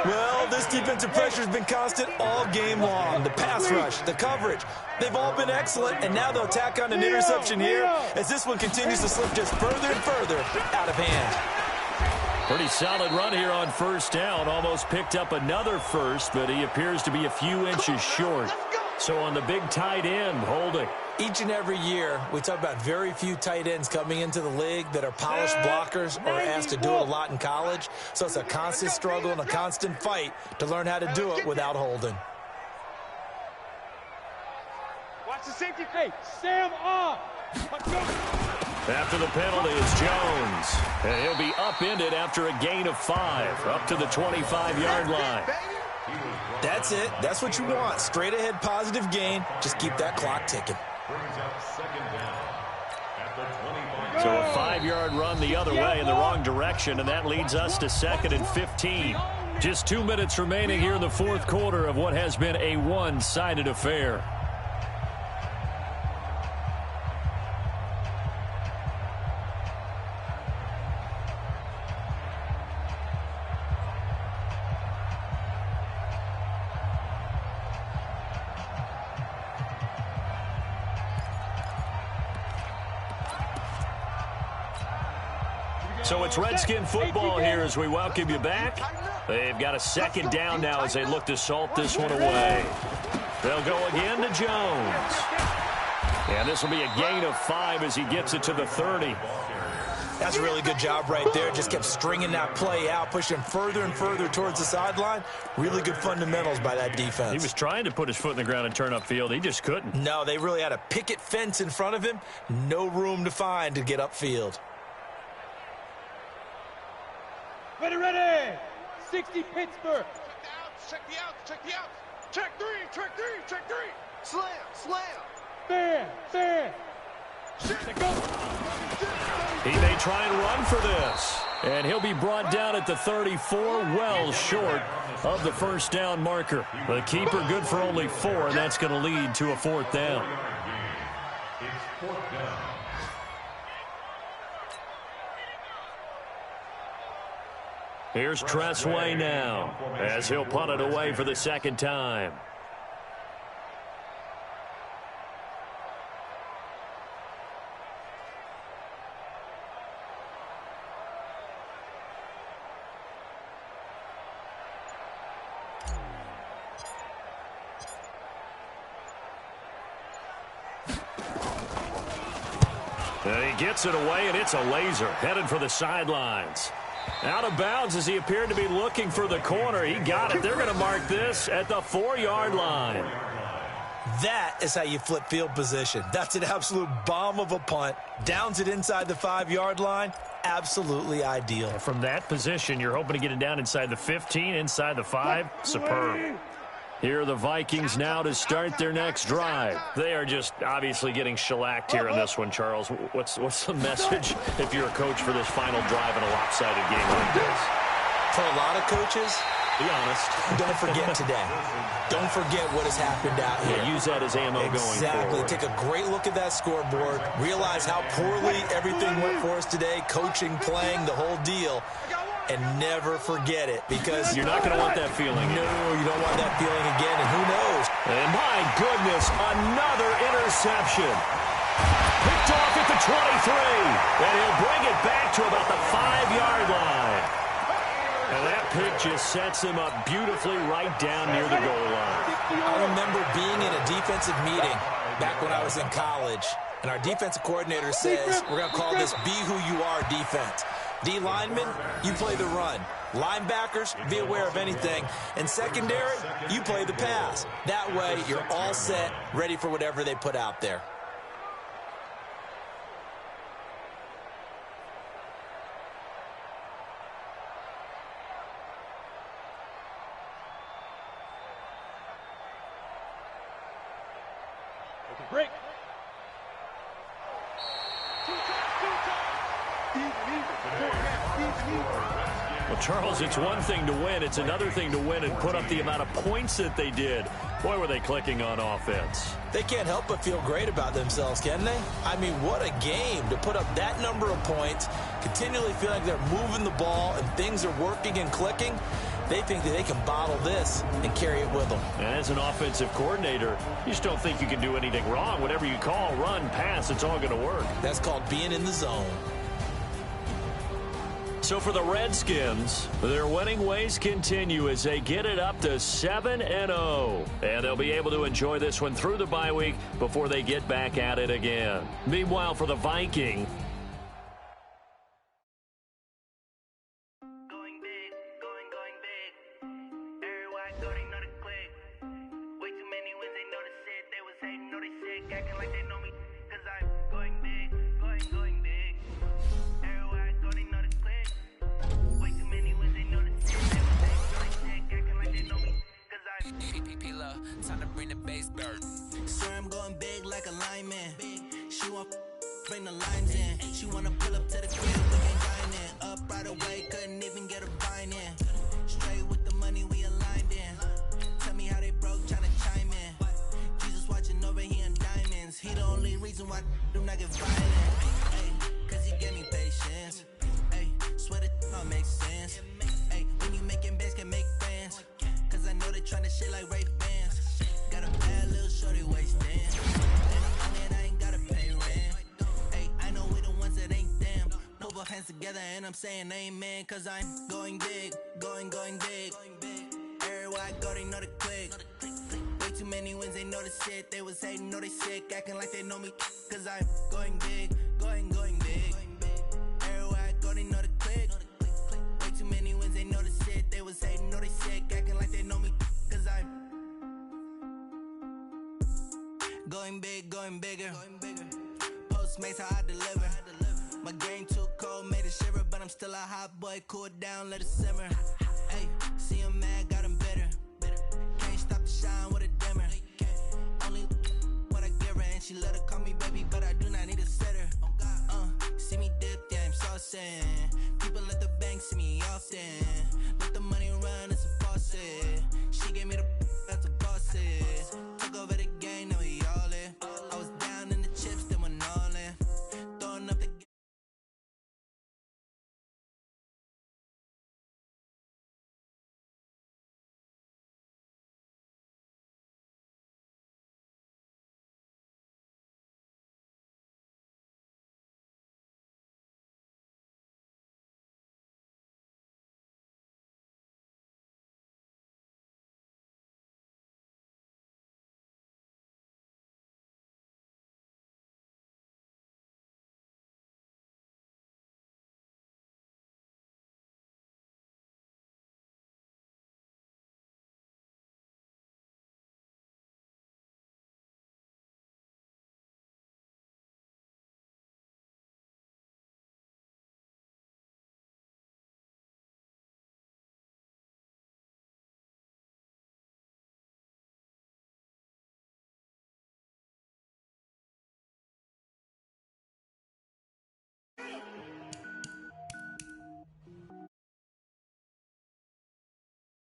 Well, this defensive pressure has been constant all game long. The pass rush, the coverage, they've all been excellent, and now they'll tack on an interception here as this one continues to slip just further and further out of hand. Pretty solid run here on first down. Almost picked up another first, but he appears to be a few inches short. So on the big tight end, holding. Each and every year, we talk about very few tight ends coming into the league that are polished blockers or asked to do it a lot in college. So it's a constant struggle and a constant fight to learn how to do it without holding. Watch the safety fake. Sam off. After the penalty is Jones. And he'll be upended after a gain of 5, up to the 25-yard line. That's it. That's what you want. Straight ahead positive gain. Just keep that clock ticking. So a 5-yard run the other way in the wrong direction, and that leads us to 2nd and 15. Just 2 minutes remaining here in the fourth quarter of what has been a one-sided affair. So it's Redskin football here as we welcome you back. They've got a 2nd down now as they look to salt this one away. They'll go again to Jones. And this will be a gain of 5 as he gets it to the 30. That's a really good job right there. Just kept stringing that play out, pushing him further and further towards the sideline. Really good fundamentals by that defense. He was trying to put his foot in the ground and turn upfield. He just couldn't. No, they really had a picket fence in front of him. No room to find to get upfield. Ready. 60 Pittsburgh. Check the out. Check 3. Slam. Fair. Go. He may try and run for this. And he'll be brought down at the 34, well short of the first down marker. The keeper good for only 4, and that's going to lead to a 4th down. It's 4th down. Here's Tressway now as he'll punt it away for the 2nd time. And he gets it away, and it's a laser headed for the sidelines. Out of bounds as he appeared to be looking for the corner. He got it. They're going to mark this at the 4-yard line. That is how you flip field position. That's an absolute bomb of a punt. Downs it inside the 5-yard line. Absolutely ideal. From that position, you're hoping to get it down inside the 15, inside the 5. Superb. Here are the Vikings now to start their next drive. They are just obviously getting shellacked here in this one, Charles. What's the message if you're a coach for this final drive in a lopsided game like this? For a lot of coaches, be honest. Don't forget today. Don't forget what has happened out here. Yeah, use that as ammo going forward. Exactly. Take a great look at that scoreboard. Realize how poorly everything went for us today. Coaching, playing, the whole deal. And never forget it, because you're not going to want that feeling. No, you don't want that feeling again, and who knows? And my goodness, another interception. Picked off at the 23, and he'll bring it back to about the 5-yard line. And that pick just sets him up beautifully right down near the goal line. I remember being in a defensive meeting back when I was in college, and our defensive coordinator says, we're going to call this Be Who You Are defense. D linemen, you play the run. Linebackers, be aware of anything. And secondary, you play the pass. That way, you're all set, ready for whatever they put out there. Break. Well, Charles, it's one thing to win. It's another thing to win and put up the amount of points that they did. Boy, were they clicking on offense. They can't help but feel great about themselves, can they? I mean, what a game to put up that number of points, continually feel like they're moving the ball and things are working and clicking. They think that they can bottle this and carry it with them. And as an offensive coordinator, you just don't think you can do anything wrong. Whatever you call, run, pass, it's all going to work. That's called being in the zone. So for the Redskins, their winning ways continue as they get it up to 7-0. And they'll be able to enjoy this one through the bye week before they get back at it again. Meanwhile, for the Viking, time to bring the bass bird. Swear I'm going big like a lineman. She want bring the lines in. She wanna pull up to the crib, we can dine in. Up right away, couldn't even get a vine in. Straight with the money we aligned in. Tell me how they broke, tryna chime in. Jesus watching over here in diamonds. He the only reason why do not get violent. Ay, cause he gave me patience. Ay, swear that all makes sense. Ay, when you making bands can make friends. Cause I know they tryna shit like Ray Bans. Got a bad little shorty wasting. And I'm young and I ain't gotta pay rent. Hey, I know we the ones that ain't them. Put both hands together and I'm saying amen. Cause I'm going big, going big. Everywhere I go, they know the click. Way too many wins, they know the shit. They was hating, know they sick, acting like they know me. Cause I'm going big, going big. Everywhere I go, they know the click. Way too many wins, they know the shit. They was hating, know they sick, acting like they know me. Cause I'm going big, going bigger. Postmates how I deliver. My game too cold, made it shiver, but I'm still a hot boy. Cool it down, let it simmer.